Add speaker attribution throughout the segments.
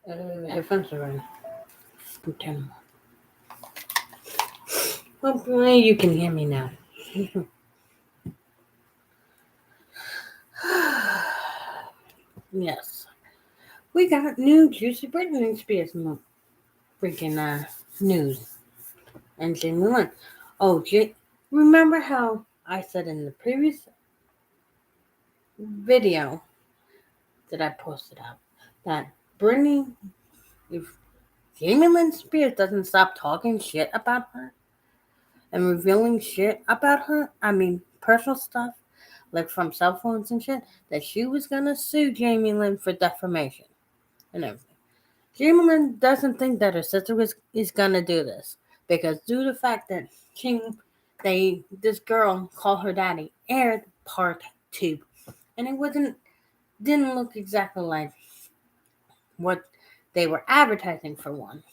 Speaker 1: Headphones are on. Turn 'em on. Hopefully you can hear me now. Yes. We got new Juicy Britney Spears freaking news. And Jamie Lynn. Oh, remember how I said in the previous video that I posted up that Britney, if Jamie Lynn Spears doesn't stop talking shit about her and revealing shit about her, I mean personal stuff, like from cell phones and shit, that she was gonna sue Jamie Lynn for defamation and everything. Jamie Lynn doesn't think that her sister is gonna do this because due to the fact that this girl called her daddy aired part two, and it didn't look exactly like what they were advertising for one.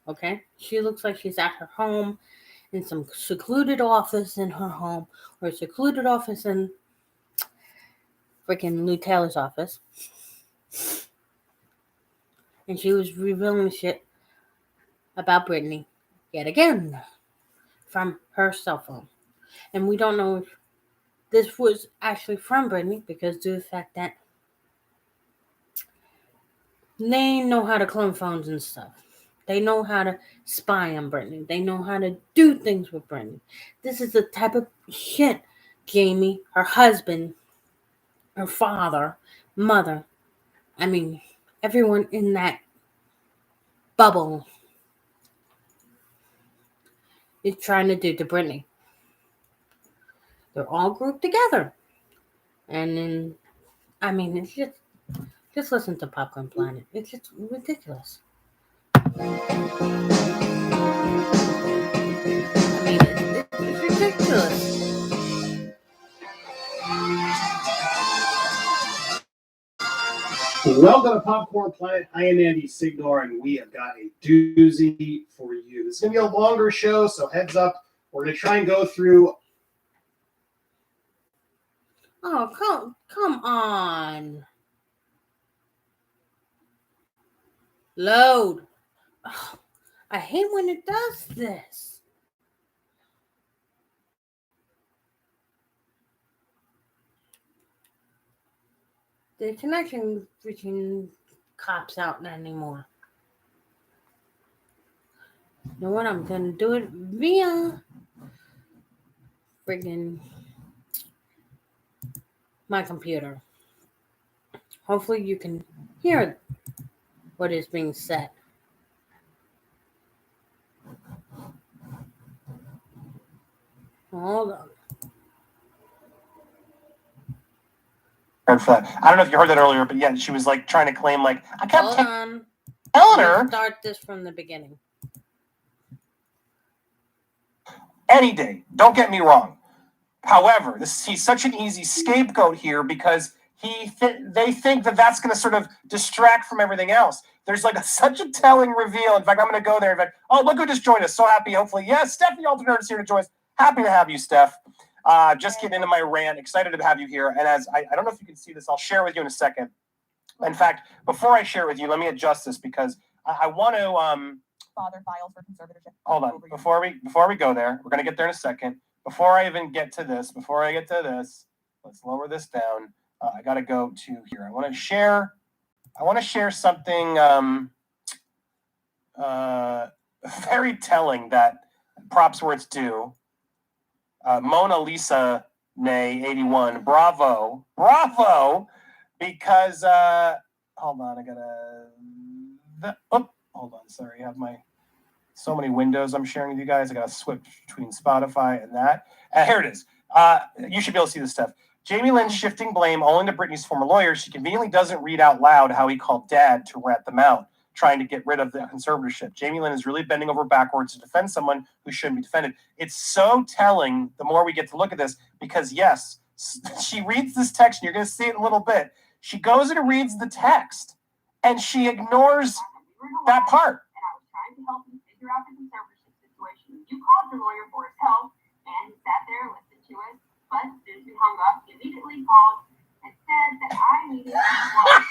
Speaker 1: Okay, she looks like she's at her home in some secluded office in her home or a secluded office in freaking Lou Taylor's office, and she was revealing shit about Britney yet again from her cell phone. And we don't know if this was actually from Britney because due to the fact that they know how to clone phones and stuff. They know how to spy on Britney. They know how to do things with Britney. This is the type of shit Jamie, her husband, her father, mother, I mean, everyone in that bubble is trying to do to Britney. They're all grouped together. And then, I mean, it's just listen to Popcorn Planet. It's just ridiculous. I mean, it's ridiculous.
Speaker 2: Welcome to Popcorn Planet. I am Andy Signor, and we have got a doozy for you. This is going to be a longer show, so heads up. We're going to try and go through.
Speaker 1: Oh, come on. Load. Oh, I hate when it does this. The connection between cops out anymore. You know what? I'm gonna do it via friggin' my computer. Hopefully you can hear what is being said. Hold on.
Speaker 2: For that. I don't know if you heard that earlier, but yeah, she was like trying to claim, like, I kept
Speaker 1: Hold on.
Speaker 2: telling her.
Speaker 1: Start this from the beginning.
Speaker 2: Any day. Don't get me wrong. However, he's such an easy scapegoat here because they think that that's going to sort of distract from everything else. There's like such a telling reveal. In fact, I'm going to go there. In fact, oh, look who just joined us. So happy. Hopefully, yes, Stephanie Alternate is here to join us. Happy to have you, Steph. Just getting into my rant. Excited to have you here. And as I don't know if you can see this, I'll share with you in a second. In fact, before I share with you, let me adjust this because I want to. Father files for conservatorship. Hold on. Before we go there, we're going to get there in a second. Before I get to this, let's lower this down. I got to go to here. I want to share something very telling that props where it's due. Mona Lisa Nay 81. Bravo. Because hold on, hold on. Sorry, I have so many windows I'm sharing with you guys. I got to switch between Spotify and that. Here it is. You should be able to see this stuff. Jamie Lynn shifting blame only to Britney's former lawyer. She conveniently doesn't read out loud how he called Dad to rat them out, trying to get rid of the conservatorship. Jamie Lynn is really bending over backwards to defend someone who shouldn't be defended. It's so telling the more we get to look at this because, yes, she reads this text, and you're going to see it in a little bit. She goes and reads the text, and she ignores that part.
Speaker 3: And I was trying to help him figure out the conservatorship situation. You called your lawyer for his help, and he sat there and listened to us. But as soon as we hung up, he immediately called and said that I needed to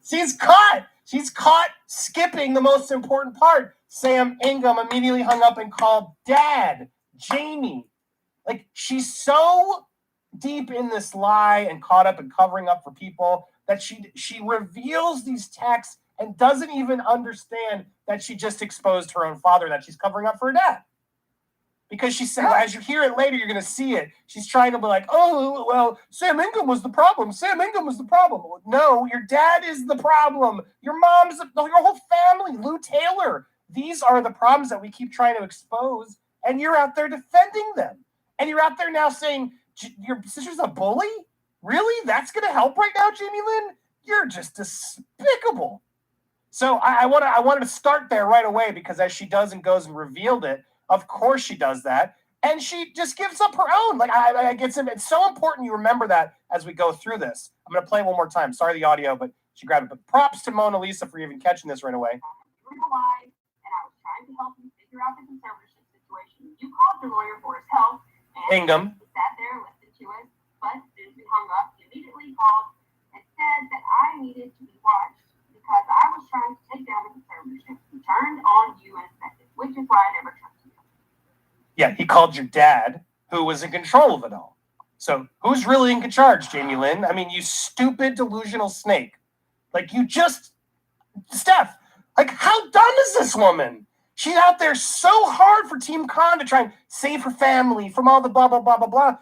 Speaker 2: She's caught. She's caught skipping the most important part. Sam Ingham immediately hung up and called Dad, Jamie. Like, she's so deep in this lie and caught up and covering up for people that she reveals these texts and doesn't even understand that she just exposed her own father, that she's covering up for her dad. Because she said, as you hear it later, you're going to see it. She's trying to be like, oh, well, Sam Ingham was the problem. Sam Ingham was the problem. No, your dad is the problem. Your mom's, your whole family, Lou Taylor. These are the problems that we keep trying to expose, and you're out there defending them. And you're out there now saying, your sister's a bully? Really? That's going to help right now, Jamie Lynn? You're just despicable. So I wanted to start there right away, because as she does and goes and revealed it, of course she does that. And she just gives up her own. Like, I get some, it's so important you remember that as we go through this. I'm going to play it one more time. Sorry, the audio, but she grabbed it. But props to Mona Lisa for even catching this right away.
Speaker 3: And I was trying to help you figure out the conservatorship situation. You called your lawyer for his help. And
Speaker 2: Ingham.
Speaker 3: He sat there, listened to us. But as soon as we hung up, he immediately called and said that I needed to be watched because I was trying to take down the conservatorship. He turned on you and inspected, which is why I never trusted.
Speaker 2: Yeah, he called your dad, who was in control of it all. So who's really in charge, Jamie Lynn? I mean, you stupid, delusional snake. Like, you just... Steph, like, how dumb is this woman? She's out there so hard for Team Khan to try and save her family from all the blah, blah, blah, blah, blah.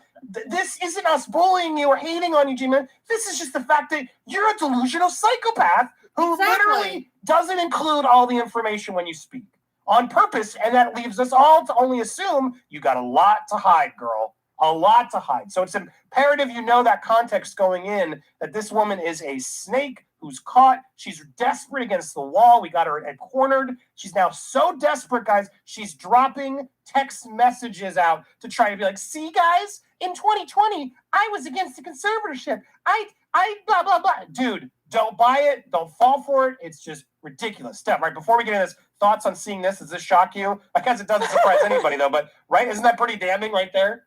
Speaker 2: This isn't us bullying you or hating on you, Jamie Lynn. This is just the fact that you're a delusional psychopath who literally doesn't include all the information when you speak. On purpose, and that leaves us all to only assume you got a lot to hide, girl. A lot to hide. So it's imperative you know that context going in, that this woman is a snake who's caught. She's desperate against the wall. We got her cornered. She's now so desperate, guys, she's dropping text messages out to try to be like, see, guys, in 2020, I was against the conservatorship. I blah, blah, blah. Dude, don't buy it. Don't fall for it. It's just ridiculous. Steph, right, before we get into this, thoughts on seeing this? Does this shock you? I guess it doesn't surprise anybody, though, but, right? Isn't that pretty damning right there?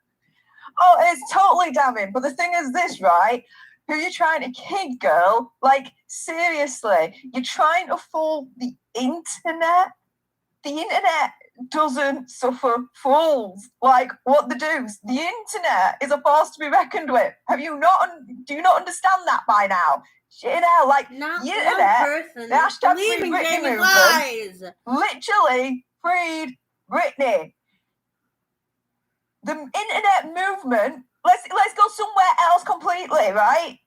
Speaker 4: Oh, it's totally damning. But the thing is this, right? Who are you trying to kid, girl? Like, seriously, you're trying to fool the internet? The internet doesn't suffer fools. Like, what the deuce? The internet is a force to be reckoned with. Do you not understand that by now? You know, like,
Speaker 1: not
Speaker 4: the
Speaker 1: one
Speaker 4: internet,
Speaker 1: person
Speaker 4: the hashtag free
Speaker 1: believing
Speaker 4: Britney
Speaker 1: Jamie's
Speaker 4: movement
Speaker 1: lies.
Speaker 4: literally freed Britney. The internet movement, let's go somewhere else completely, right?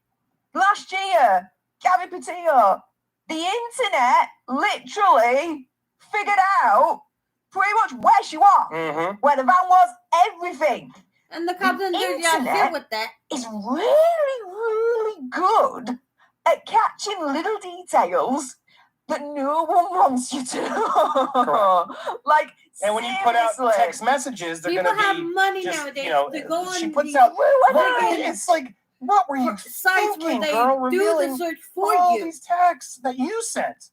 Speaker 4: Last year, Gabby Petito, the internet literally figured out pretty much where she was, where the van was, everything.
Speaker 1: And the cops didn't do shit with that.
Speaker 4: It's really, really good at catching little details that no one wants you to know. Like,
Speaker 2: and when you put out text messages, they're going to be
Speaker 1: have money
Speaker 2: just,
Speaker 1: nowadays.
Speaker 2: you know,
Speaker 1: to go on
Speaker 2: she puts out, it's like, what were you
Speaker 1: sites
Speaker 2: thinking,
Speaker 1: where they
Speaker 2: girl?
Speaker 1: do
Speaker 2: Revealing
Speaker 1: the search for
Speaker 2: all
Speaker 1: you.
Speaker 2: these texts that you sent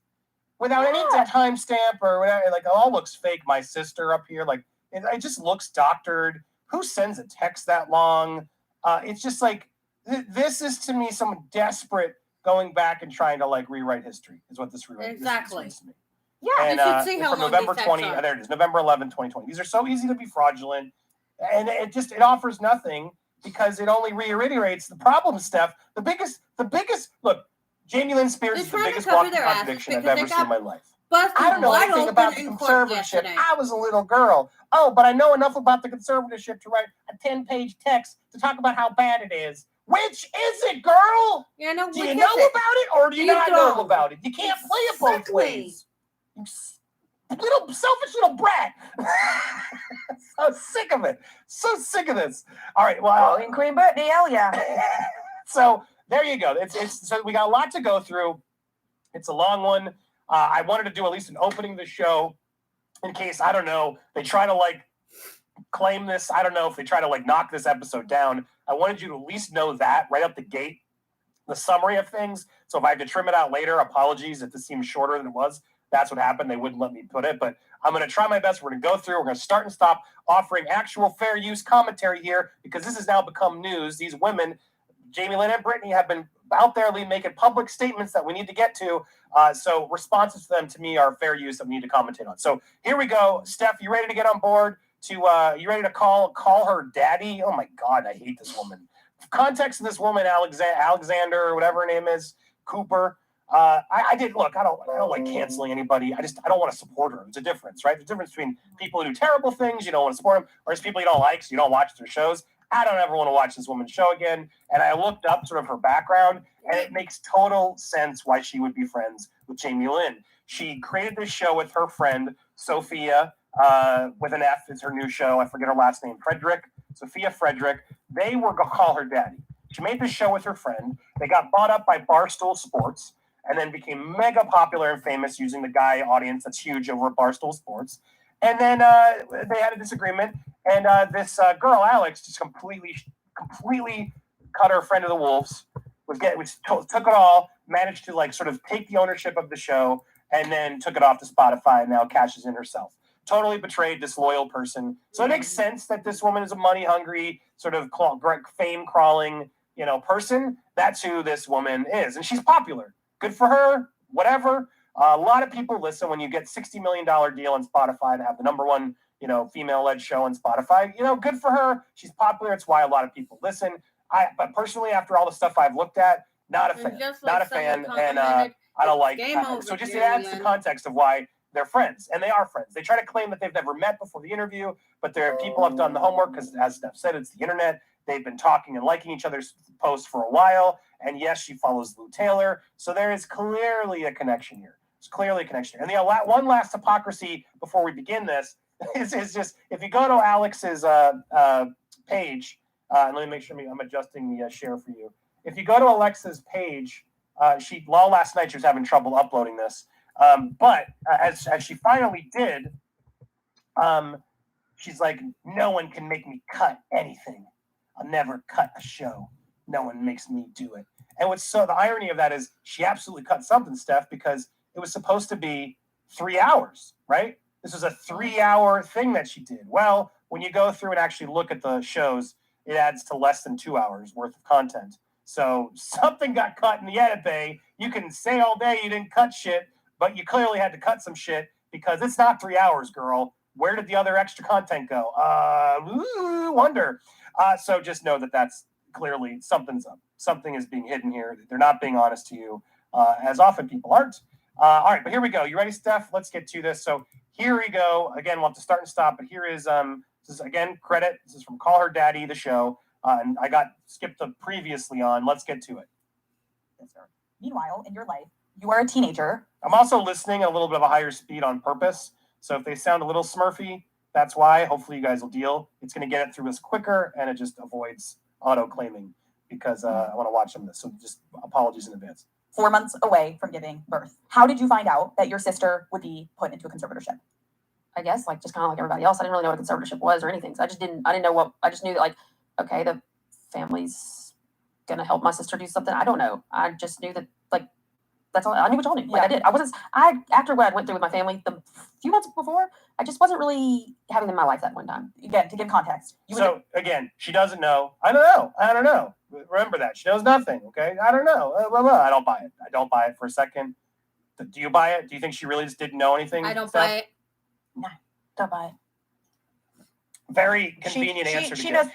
Speaker 2: without any timestamp or whatever. Like, it all looks fake. My sister up here, like, it just looks doctored. Who sends a text that long? It's just like, this is to me someone desperate going back and trying to like rewrite history is what this rewrite
Speaker 1: exactly.
Speaker 2: This to me.
Speaker 4: Yeah,
Speaker 2: and,
Speaker 1: you should see how
Speaker 2: from
Speaker 1: long
Speaker 2: November
Speaker 1: these
Speaker 2: 20.
Speaker 1: texts are.
Speaker 2: There it is, November 11, 2020. These are so easy to be fraudulent, and it offers nothing because it only reiterates the problem, Steph. The biggest look. Jamie Lynn Spears is the biggest walking contradiction I've ever seen in my life. I don't know anything about the conservatorship. I was a little girl. Oh, but I know enough about the conservatorship to write a 10-page text to talk about how bad it is. Which is it, girl?
Speaker 1: Yeah, no,
Speaker 2: do you know about it or do you not know about it? You can't play it both ways. You little selfish little brat. So sick of it. So sick of this. All right, well,
Speaker 4: in Queen Britney, hell yeah.
Speaker 2: So there you go. It's so we got a lot to go through. It's a long one. I wanted to do at least an opening of the show in case, I don't know, they try to like claim this. I don't know if they try to like knock this episode down. I wanted you to at least know that right up the gate, the summary of things. So if I have to trim it out later, apologies if this seems shorter than it was. That's what happened. They wouldn't let me put it, but I'm going to try my best. We're going to go through. We're going to start and stop offering actual fair use commentary here because this has now become news. These women, Jamie Lynn and Britney, have been out there making public statements that we need to get to. So responses to them, to me, are fair use that we need to commentate on. So here we go. Steph, you ready to get on board? You ready to call her daddy? Oh my God, I hate this woman. Context of this woman, Alexander, or whatever her name is, Cooper. I don't like canceling anybody. I don't want to support her. It's a difference, right? The difference between people who do terrible things, you don't want to support them, or it's people you don't like, so you don't watch their shows. I don't ever want to watch this woman's show again. And I looked up sort of her background, and it makes total sense why she would be friends with Jamie Lynn. She created this show with her friend, Sophia, with an F is her new show. I forget her last name. Sophia Frederick. They were going to call her daddy. She made this show with her friend. They got bought up by Barstool Sports and then became mega popular and famous using the guy audience that's huge over at Barstool Sports. And then they had a disagreement, and this girl, Alex, just completely cut her friend to the wolves, took it all, managed to like sort of take the ownership of the show, and then took it off to Spotify and now cashes in herself. Totally betrayed, disloyal person. So it makes sense that this woman is a money-hungry, sort of fame-crawling, person. That's who this woman is. And she's popular. Good for her, whatever. A lot of people listen when you get $60 million deal on Spotify to have the number one, female-led show on Spotify. Good for her. She's popular. It's why a lot of people listen. But personally, after all the stuff I've looked at, not a fan. Not a fan. And I don't like it. So just it adds the context of why they're friends, and they are friends. They try to claim that they've never met before the interview, but people have done the homework because, as Steph said, it's the internet. They've been talking and liking each other's posts for a while, and yes, she follows Lou Taylor, so there is clearly a connection here. It's clearly a connection. And the one last hypocrisy before we begin this is just, if you go to Alex's page, and let me make sure I'm adjusting the share for you. If you go to Alexa's page, last night she was having trouble uploading this. But as she finally did, she's like, no one can make me cut anything. I'll never cut a show. No one makes me do it. And the irony of that is she absolutely cut something, Steph, because it was supposed to be 3 hours, right? This was a 3-hour thing that she did. Well, when you go through and actually look at the shows, it adds to less than 2 hours worth of content. So something got cut in the edit bay. You can say all day you didn't cut shit, but you clearly had to cut some shit because it's not 3 hours, girl. Where did the other extra content go? Wonder. So just know that that's clearly something's up. Something is being hidden here. They're not being honest to you, as often people aren't. All right, but here we go. You ready, Steph? Let's get to this. So here we go. Again, we'll have to start and stop, but here is, this is, again, credit. This is from Call Her Daddy, the show. And I skipped the previously on. Let's get to it.
Speaker 5: Yes, sir. Meanwhile, in your life, you are a teenager.
Speaker 2: I'm also listening at a little bit of a higher speed on purpose. So if they sound a little smurfy, that's why. Hopefully you guys will deal. It's going to get it through us quicker, and it just avoids auto-claiming because I want to watch them this. So just apologies in advance.
Speaker 5: 4 months away from giving birth. How did you find out that your sister would be put into a conservatorship?
Speaker 6: I guess just kind of like everybody else. I didn't really know what a conservatorship was or anything. So I didn't know I just knew that okay, the family's going to help my sister do something. I don't know. I just knew that that's all. I knew what y'all knew. I did. After what I went through with my family the few months before, I just wasn't really having them in my life that one time.
Speaker 5: Again, to give context.
Speaker 2: Again, she doesn't know. I don't know. Remember that. She knows nothing, okay? I don't know. I don't buy it. I don't buy it for a second. Do you buy it? Do you think she really just didn't know anything?
Speaker 1: I don't buy it.
Speaker 5: No, don't buy it.
Speaker 2: Very convenient answer to
Speaker 4: she
Speaker 2: give.
Speaker 4: knows.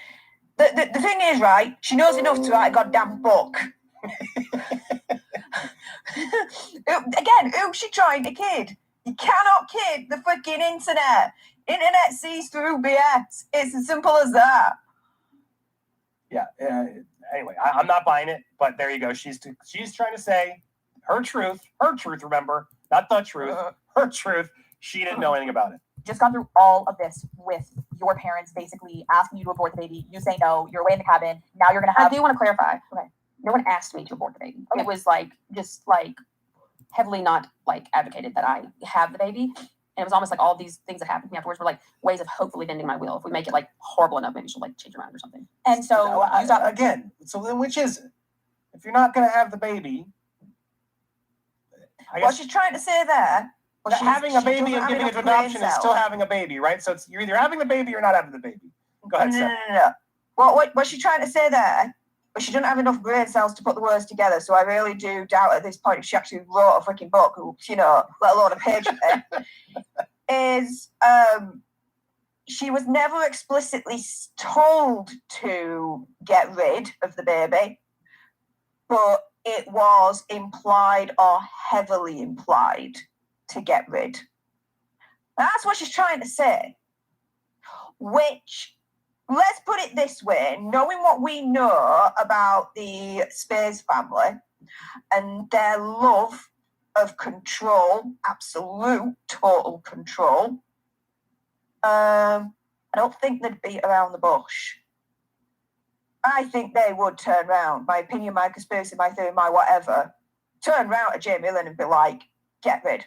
Speaker 4: The thing is, right, she knows enough to write a goddamn book. Again, who's she trying to kid? You cannot kid the fucking internet. Internet sees through BS. It's as simple as that.
Speaker 2: Yeah. Anyway, I'm not buying it, but there you go. She's trying to say her truth, remember, not the truth, her truth. She didn't know anything about it.
Speaker 5: Just gone through all of this with your parents basically asking you to abort the baby. You say no. You're away in the cabin. Now you're going to have...
Speaker 6: I do want to clarify.
Speaker 5: Okay.
Speaker 6: No one asked me to abort the baby.
Speaker 5: Okay.
Speaker 6: It was just heavily not advocated that I have the baby. And it was almost like all these things that happened to me afterwards were ways of hopefully bending my will. If we make it horrible enough, maybe she'll change around or something.
Speaker 5: And so
Speaker 2: so then which is it? If you're not going to have the baby, I guess
Speaker 4: What she's trying to say there.
Speaker 2: having a baby and giving it to adoption is still having a baby, right? So you're either having the baby or not having the baby. Go ahead, Seth.
Speaker 4: No. What she's trying to say there but she didn't have enough brain cells to put the words together. So I really do doubt at this point if she actually wrote a freaking book, you know, let alone a page of it. Is she was never explicitly told to get rid of the baby, but it was implied or heavily implied to get rid. That's what she's trying to say. Which, let's put it this way, knowing what we know about the Spears family and their love of control, absolute total control, I don't think they'd beat around the bush. I think they would turn around. My opinion, my conspiracy, my theory, my whatever. Turn around to Jamie Lynn and be like, get rid.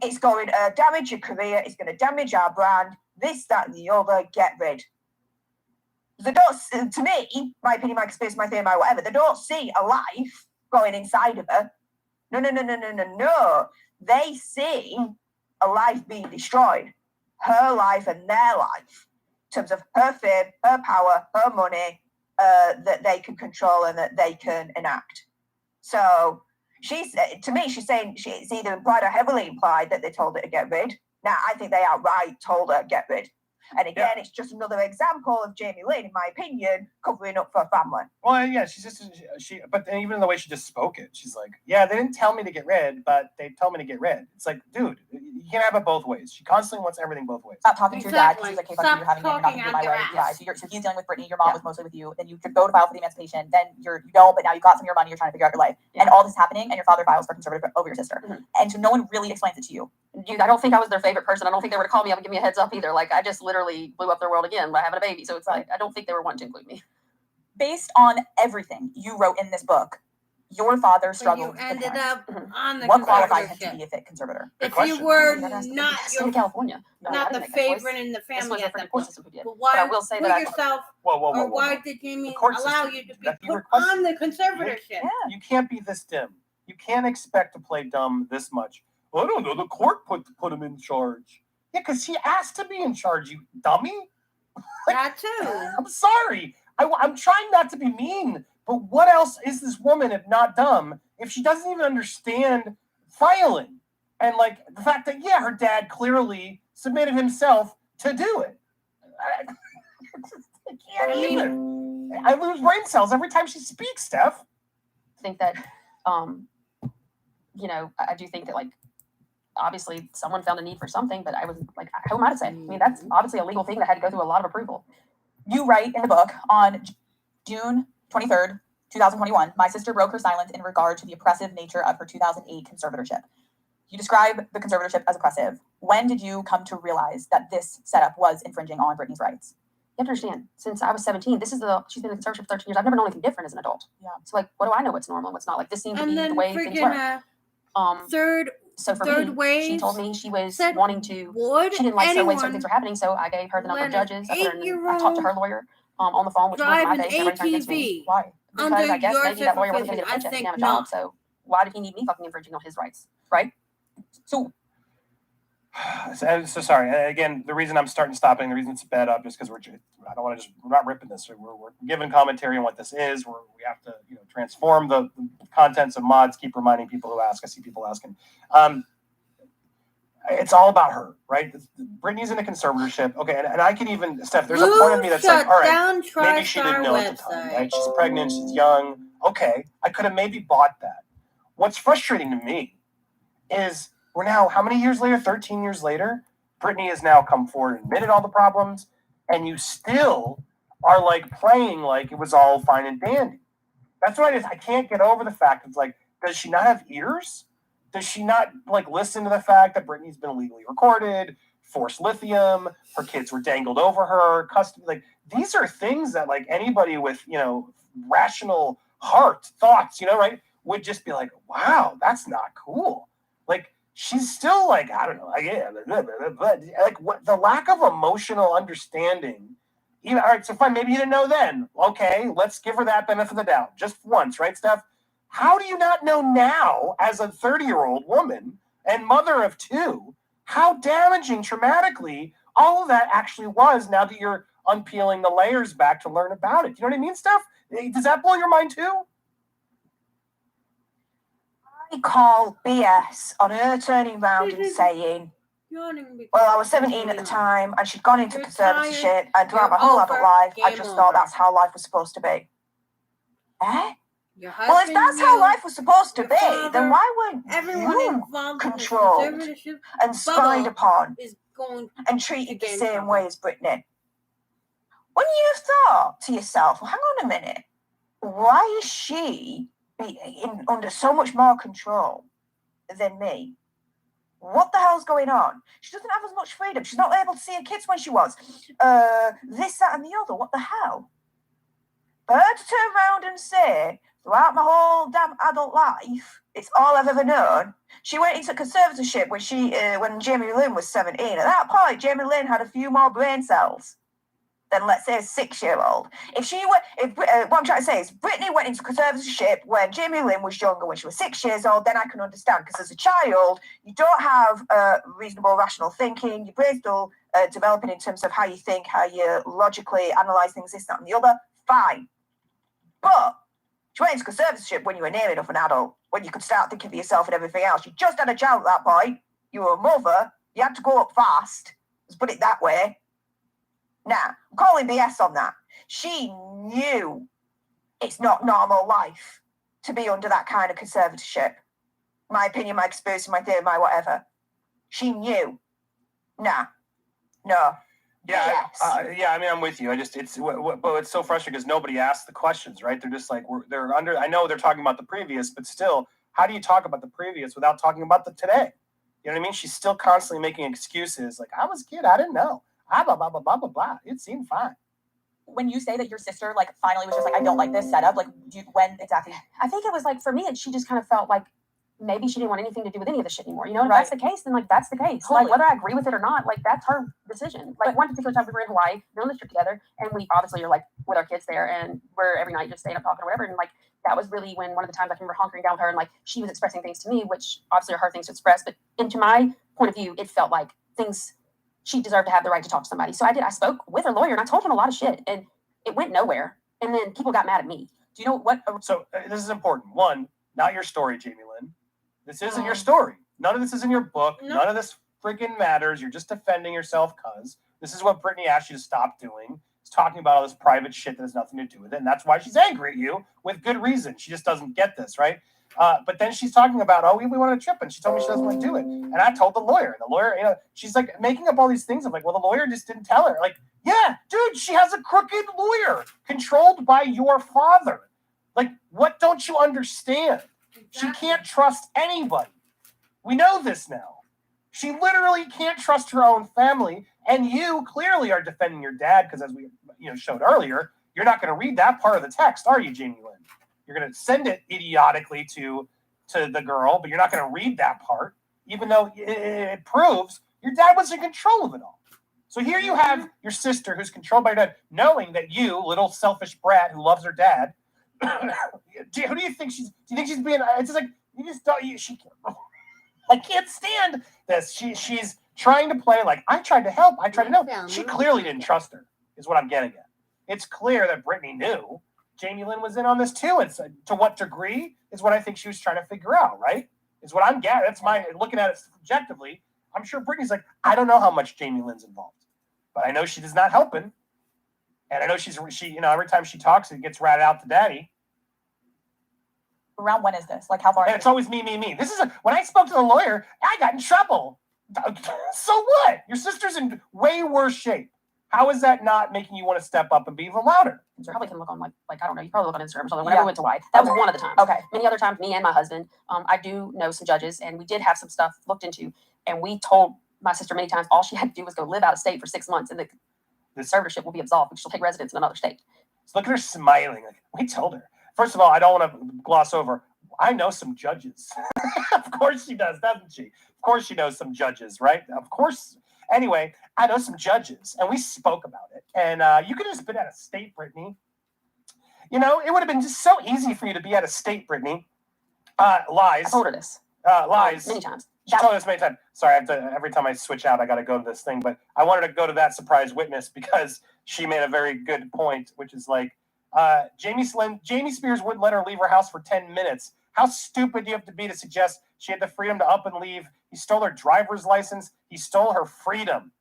Speaker 4: It's going to damage your career. It's going to damage our brand. This, that, and the other. Get rid. They don't, to me, my opinion, my conspiracy, my theory, my whatever, they don't see a life going inside of her. No. They see a life being destroyed. Her life and their life. In terms of her fame, her power, her money, that they can control and that they can enact. So to me, she's saying it's either implied or heavily implied that they told her to get rid. Now, I think they outright told her get rid. And again, it's just another example of Jamie Lynn, in my opinion, covering up for her family.
Speaker 2: Well, yeah, she's just but even the way she just spoke it, she's like, yeah, they didn't tell me to get rid, but they told me to get rid. It's like, dude, you can't have it both ways. She constantly wants everything both ways.
Speaker 5: Stop talking to your dad because
Speaker 1: Exactly.
Speaker 5: he's like, hey, fuck you, you're having it, you're not going to do it my way. Yeah, so he's dealing with Britney, your mom was mostly with you, then you could go to file for the emancipation, then you don't, but now you've got some of your money, you're trying to figure out your life. And all this is happening, and your father files for conservative over your sister. And so no one really explains it to you.
Speaker 6: Dude, I don't think I was their favorite person. I don't think they were to call me up and give me a heads up either. Like, I just literally blew up their world again by having a baby. So it's like, I don't think they were wanting to include me.
Speaker 5: Based on everything you wrote in this book, your father struggled
Speaker 1: You ended
Speaker 5: with parents.
Speaker 1: up on the
Speaker 5: What qualifies him to
Speaker 1: conservatorship.
Speaker 5: be a fit conservator?
Speaker 2: Good
Speaker 1: If
Speaker 2: question.
Speaker 1: you were
Speaker 6: That's
Speaker 1: not
Speaker 6: in
Speaker 1: your,
Speaker 6: California.
Speaker 5: No,
Speaker 6: I
Speaker 1: not
Speaker 6: didn't
Speaker 1: the
Speaker 6: make that choice.
Speaker 1: favorite in the
Speaker 6: This
Speaker 1: family
Speaker 6: was a
Speaker 1: at
Speaker 6: freaking
Speaker 1: that
Speaker 6: court
Speaker 1: point,
Speaker 6: system who did.
Speaker 1: but
Speaker 6: But I
Speaker 1: why
Speaker 6: will say
Speaker 1: put
Speaker 6: that
Speaker 1: yourself,
Speaker 2: Whoa.
Speaker 1: or why did Jamie
Speaker 2: court
Speaker 1: allow
Speaker 2: system-
Speaker 1: you to be
Speaker 2: that he
Speaker 1: put
Speaker 2: requested-
Speaker 1: on the conservatorship?
Speaker 5: Yeah.
Speaker 2: You can't be this dim. You can't expect to play dumb this much. I don't know. The court put him in charge. Yeah, because he asked to be in charge, you dummy.
Speaker 1: That too.
Speaker 2: I'm sorry. I'm trying not to be mean, but what else is this woman if not dumb if she doesn't even understand filing? And like the fact that, yeah, her dad clearly submitted himself to do it. I can't even. I lose brain cells every time she speaks, Steph.
Speaker 6: I think that, I do think that, like, obviously someone found a need for something, but I was like, who am I to say? I mean, that's obviously a legal thing that had to go through a lot of approval.
Speaker 5: You write in the book on June 23rd, 2021, my sister broke her silence in regard to the oppressive nature of her 2008 conservatorship. You describe the conservatorship as oppressive. When did you come to realize that this setup was infringing on Britney's rights?
Speaker 6: You have to understand, since I was 17, she's been in the conservatorship for 13 years. I've never known anything different as an adult.
Speaker 5: Yeah.
Speaker 6: So, like, what do I know what's normal and what's not? Like, this seemed to
Speaker 1: And
Speaker 6: be the
Speaker 1: then
Speaker 6: way things
Speaker 1: freaking
Speaker 6: were. So for
Speaker 1: third
Speaker 6: me,
Speaker 1: wave
Speaker 6: she told me she was
Speaker 1: said,
Speaker 6: wanting to.
Speaker 1: would
Speaker 6: She didn't like the way certain
Speaker 1: anyone
Speaker 6: things were happening, so I gave her the number of
Speaker 1: let an
Speaker 6: judges. I talked to her lawyer on the phone, which was
Speaker 1: drive
Speaker 6: my
Speaker 1: an
Speaker 6: face. Everybody turned against me.
Speaker 1: ATV
Speaker 5: Why?
Speaker 6: Because
Speaker 1: under
Speaker 6: I guess
Speaker 1: your
Speaker 6: maybe that lawyer wasn't going to get a
Speaker 1: supervision? I
Speaker 6: paycheck. He
Speaker 1: think
Speaker 6: didn't have a job,
Speaker 1: not.
Speaker 6: so why did he need me fucking infringing on his rights, right?
Speaker 5: So
Speaker 2: So sorry. Again, the reason I'm stopping, the reason it's sped up is because we're not ripping this. We're giving commentary on what this is. We have to transform the contents of mods. Keep reminding people who ask. I see people asking. It's all about her, right? Britney's in a conservatorship. Okay, and I can even, Steph, there's a point of me that's like, all right, maybe she didn't know at the time, right? She's pregnant, she's young. Okay, I could have maybe bought that. What's frustrating to me is we're now, how many years later? 13 years later, Britney has now come forward and admitted all the problems, and you still are like playing like it was all fine and dandy. That's what it is. I can't get over the fact it's like, does she not have ears? Does she not like listen to the fact that Britney's been illegally recorded, forced lithium, her kids were dangled over her, custody? Like these are things that like anybody with rational thoughts, right, would just be like, wow, that's not cool. Like she's still like, I don't know, like what the lack of emotional understanding. All right, so fine, maybe you didn't know then. Okay, let's give her that benefit of the doubt just once, right, Steph? How do you not know now, as a 30-year-old woman and mother of two, how damaging traumatically all of that actually was now that you're unpeeling the layers back to learn about it. You know what I mean, Steph? Does that blow your mind too?
Speaker 4: I call BS on her turning around and saying, well, I was 17 at the time and she'd gone into conservatorship, and throughout my whole adult life, I just thought that's how life was supposed to be. Eh? Well, if that's how life was supposed to be, then why weren't you controlled and spied upon and treated the same way as Britney? When you've thought to yourself, well, hang on a minute, why is she under so much more control than me? What the hell's going on? She doesn't have as much freedom. She's not able to see her kids when she was. This, that, and the other. What the hell? For her to turn around and say, throughout my whole damn adult life, it's all I've ever known. She went into conservatorship when Jamie Lynn was 17. At that point, Jamie Lynn had a few more brain cells than, let's say, a 6-year-old. What I'm trying to say is, Britney went into conservatorship when Jamie Lynn was younger, when she was 6 years old, then I can understand, because as a child, you don't have reasonable, rational thinking. Your brain's still developing in terms of how you think, how you logically analyse things, this, that, and the other. Fine. But she went into conservatorship when you were near enough an adult, when you could start thinking for yourself and everything else. You just had a child at that point. You were a mother. You had to grow up fast. Let's put it that way. Now, I'm calling BS on that. She knew it's not normal life to be under that kind of conservatorship. My opinion, my experience, my theory, my whatever. She knew. No.
Speaker 2: Yeah, I mean, I'm with you. But it's so frustrating because nobody asks the questions, right? They're just like, they're under. I know they're talking about the previous, but still, how do you talk about the previous without talking about the today? You know what I mean? She's still constantly making excuses. Like, I was a kid, I didn't know. Blah blah blah blah blah blah. It seemed fine.
Speaker 5: When you say that your sister like finally was just like, I don't like this setup, like when exactly?
Speaker 6: I think it was like, for me, she just kind of felt like maybe she didn't want anything to do with any of this shit anymore. You know, and if that's the case, then like that's the case.
Speaker 5: Totally.
Speaker 6: Like whether I agree with it or not, like that's her decision. Like one particular time we were in Hawaii, we were on this trip together, and we obviously are like with our kids there, and we're every night just staying up talking or whatever. And like that was really when one of the times I can remember hunkering down with her, and like she was expressing things to me, which obviously are her things to express. But into my point of view, it felt like things she deserved to have the right to talk to somebody. So I did. I spoke with her lawyer, and I told him a lot of shit, and it went nowhere. And then people got mad at me.
Speaker 5: Do you know what?
Speaker 2: So this is important. One, not your story, Jamie Lynn. This isn't your story. None of this is in your book. No. None of this freaking matters. You're just defending yourself because this is what Britney asked you to stop doing. It's talking about all this private shit that has nothing to do with it. And that's why she's angry at you with good reason. She just doesn't get this, right? But then she's talking about, we went on a trip and she told me she doesn't want to do it. And I told the lawyer. And the lawyer, she's like making up all these things. I'm like, well, the lawyer just didn't tell her. Like, yeah, dude, she has a crooked lawyer controlled by your father. Like, what don't you understand? Exactly. She can't trust anybody. We know this now. She literally can't trust her own family. And you clearly are defending your dad because, as we showed earlier, you're not going to read that part of the text, are you, Jamie Lynn? You're going to send it idiotically to the girl, but you're not going to read that part, even though it proves your dad was in control of it all. So here you have your sister who's controlled by your dad, knowing that you, little selfish brat who loves her dad, who do you think she's? Do you think she's being? It's just like you just don't. I can't stand this. She's trying to play like I tried to help. I tried to know. She clearly didn't trust her. Is what I'm getting at. It's clear that Britney knew Jamie Lynn was in on this too, and to what degree is what I think she was trying to figure out. Right? Is what I'm getting. That's my looking at it subjectively. I'm sure Britney's like, I don't know how much Jamie Lynn's involved, but I know she is not helping. And I know she every time she talks, it gets ratted out to daddy.
Speaker 5: Around when is this? Like how far?
Speaker 2: And it's always me. This is when I spoke to the lawyer, I got in trouble. So what? Your sister's in way worse shape. How is that not making you want to step up and be even louder?
Speaker 6: You probably can look on like I don't know. You probably look on Instagram or something. Whenever we went to Hawaii, that was one of the times.
Speaker 5: Okay.
Speaker 6: Many other times, me and my husband, I do know some judges, and we did have some stuff looked into, and we told my sister many times all she had to do was go live out of state for 6 months, and the conservatorship will be absolved because she'll take residence in another state.
Speaker 2: So look at her smiling. Like, we told her. First of all, I don't want to gloss over. I know some judges. Of course she does, doesn't she? Of course she knows some judges, right? Of course. Anyway, I know some judges, and we spoke about it. And you could have just been out of state, Britney. It would have been just so easy for you to be out of state, Britney. Lies.
Speaker 6: I told her this.
Speaker 2: Lies.
Speaker 6: Many times.
Speaker 2: She told me this many times. Sorry, I have to, every time I switch out, I got to go to this thing. But I wanted to go to that surprise witness because she made a very good point, which is like, Jamie Spears wouldn't let her leave her house for 10 minutes. How stupid do you have to be to suggest she had the freedom to up and leave? He stole her driver's license. He stole her freedom.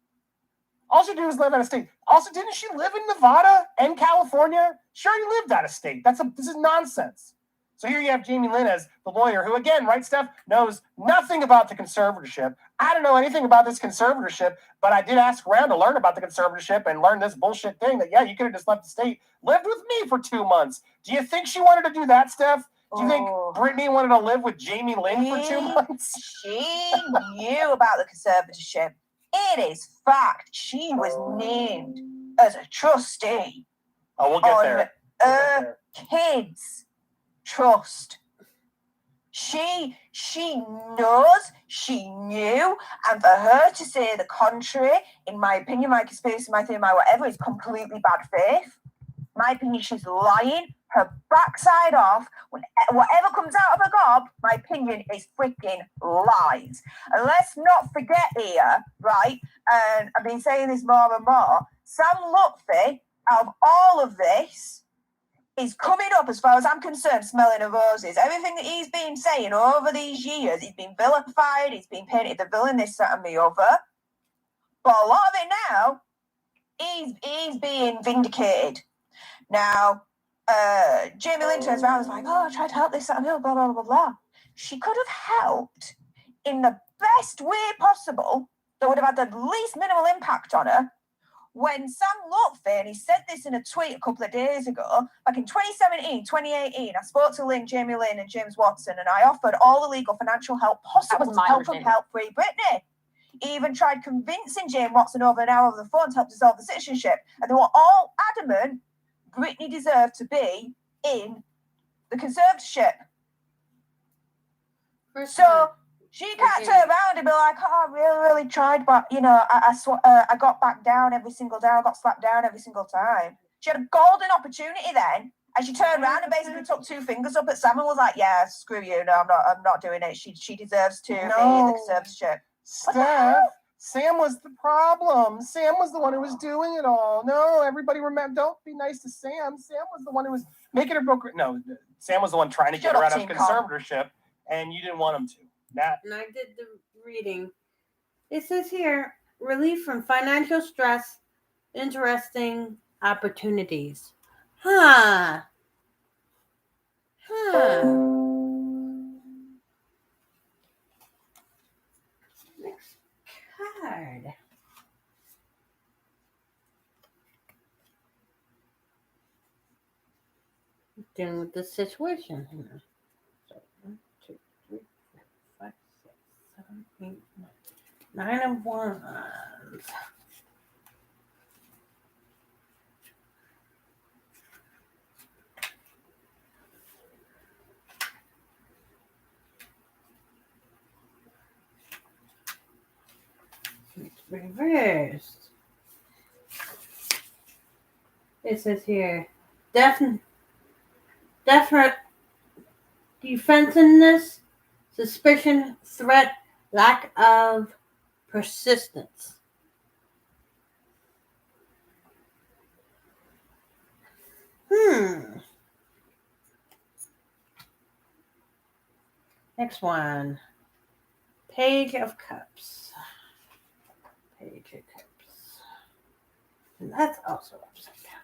Speaker 2: All she did was live out of state. Also, didn't she live in Nevada and California? She already lived out of state. This is nonsense. So here you have Jamie Lynn as the lawyer who, again, right, Steph, knows nothing about the conservatorship. I don't know anything about this conservatorship, but I did ask around to learn about the conservatorship and learn this bullshit thing that, yeah, you could have just left the state, lived with me for 2 months. Do you think she wanted to do that, Steph? Do you think Britney wanted to live with Jamie Lynn for 2 months?
Speaker 4: She knew about the conservatorship. It is fact. She was named as a trustee.
Speaker 2: Oh, we'll get there.
Speaker 4: Her kids' trust. She knows, she knew, and for her to say the contrary, in my opinion, my conspiracy, my theory, my whatever, is completely bad faith. My opinion, she's lying her backside off. Whatever comes out of her gob, my opinion, is freaking lies. And let's not forget here, right, and I've been saying this more and more, Sam Lutfi, out of all of this, is coming up, as far as I'm concerned, smelling of roses. Everything that he's been saying over these years, he's been vilified, he's been painted the villain, this, that, and the other. But a lot of it now, he's being vindicated. Now, Jamie Lynn turns around and is like, oh, I tried to help this, that, and the other, blah, blah, blah, blah. She could have helped in the best way possible that would have had the least minimal impact on her. When Sam Lutfi, and he said this in a tweet a couple of days ago, back in 2017, 2018, I spoke to Lynn, Jamie Lynn, and James Watson, and I offered all the legal financial help possible to help them help free Britney. He even tried convincing James Watson over an hour over the phone to help dissolve the citizenship, and they were all adamant Britney deserved to be in the conservatorship. So she can't turn around and be like, oh, I really tried, but, you know, I got back down every single day. I got slapped down every single time. She had a golden opportunity then, and she turned around and basically took 2 fingers up at Sam and was like, yeah, screw you. No, I'm not doing it. She deserves to be in the conservatorship.
Speaker 2: Steph, Sam was the problem. Sam was the one who was doing it all. No, everybody remember, don't be nice to Sam. Sam was the one who was making her broker. No, Sam was the one trying to get her out of conservatorship, and you didn't want him to.
Speaker 1: And I did the reading. It says here, relief from financial stress, interesting opportunities. Next card. Dealing with this situation here. So 1, 2, 3, 4, 5, 6, 7, 8, 9. 9 of Wands. It's reversed. It says here, definite defensiveness, suspicion, threat, lack of persistence. Next one. Page of Cups. Page of Cups. And that's also upside down.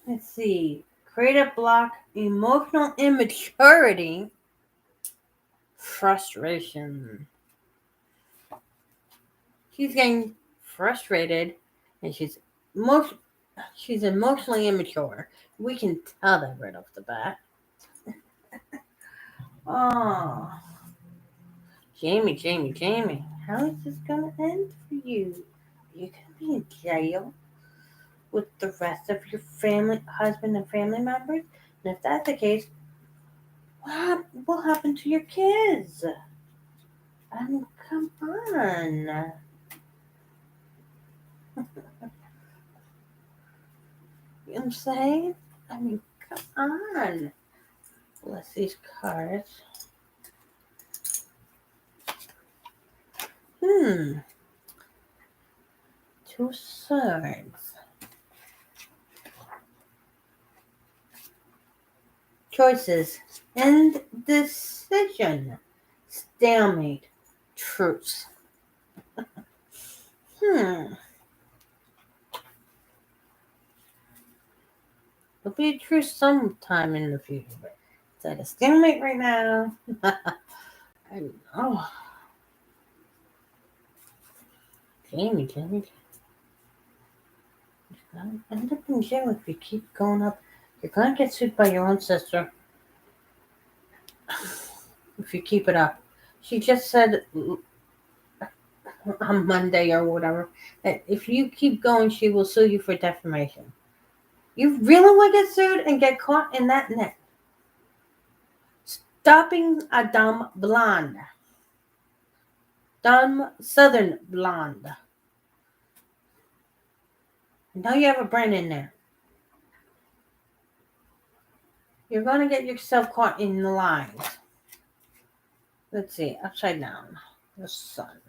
Speaker 1: Let's see. Creative block, emotional immaturity, frustration. She's getting frustrated, and she's emotionally immature. We can tell that right off the bat. Oh, Jamie, how is this gonna end for you? Are you gonna be in jail with the rest of your family, husband and family members? And if that's the case, what will happen to your kids? I mean, come on. know what I'm saying? I mean, come on. Bless these cards. Two swords. Choices. Indecision. Stalemate. Truce. There'll be a truce sometime in the future, but it's at a stalemate right now. I know. Jamie. You're gonna end up in jail if you keep going up. You're gonna get sued by your own sister if you keep it up. She just said on Monday or whatever that if you keep going, she will sue you for defamation. You really want to get sued and get caught in that net? Stopping a dumb blonde. Dumb southern blonde. Now you have a brain in there. You're going to get yourself caught in the lines. Let's see, upside down. The sun.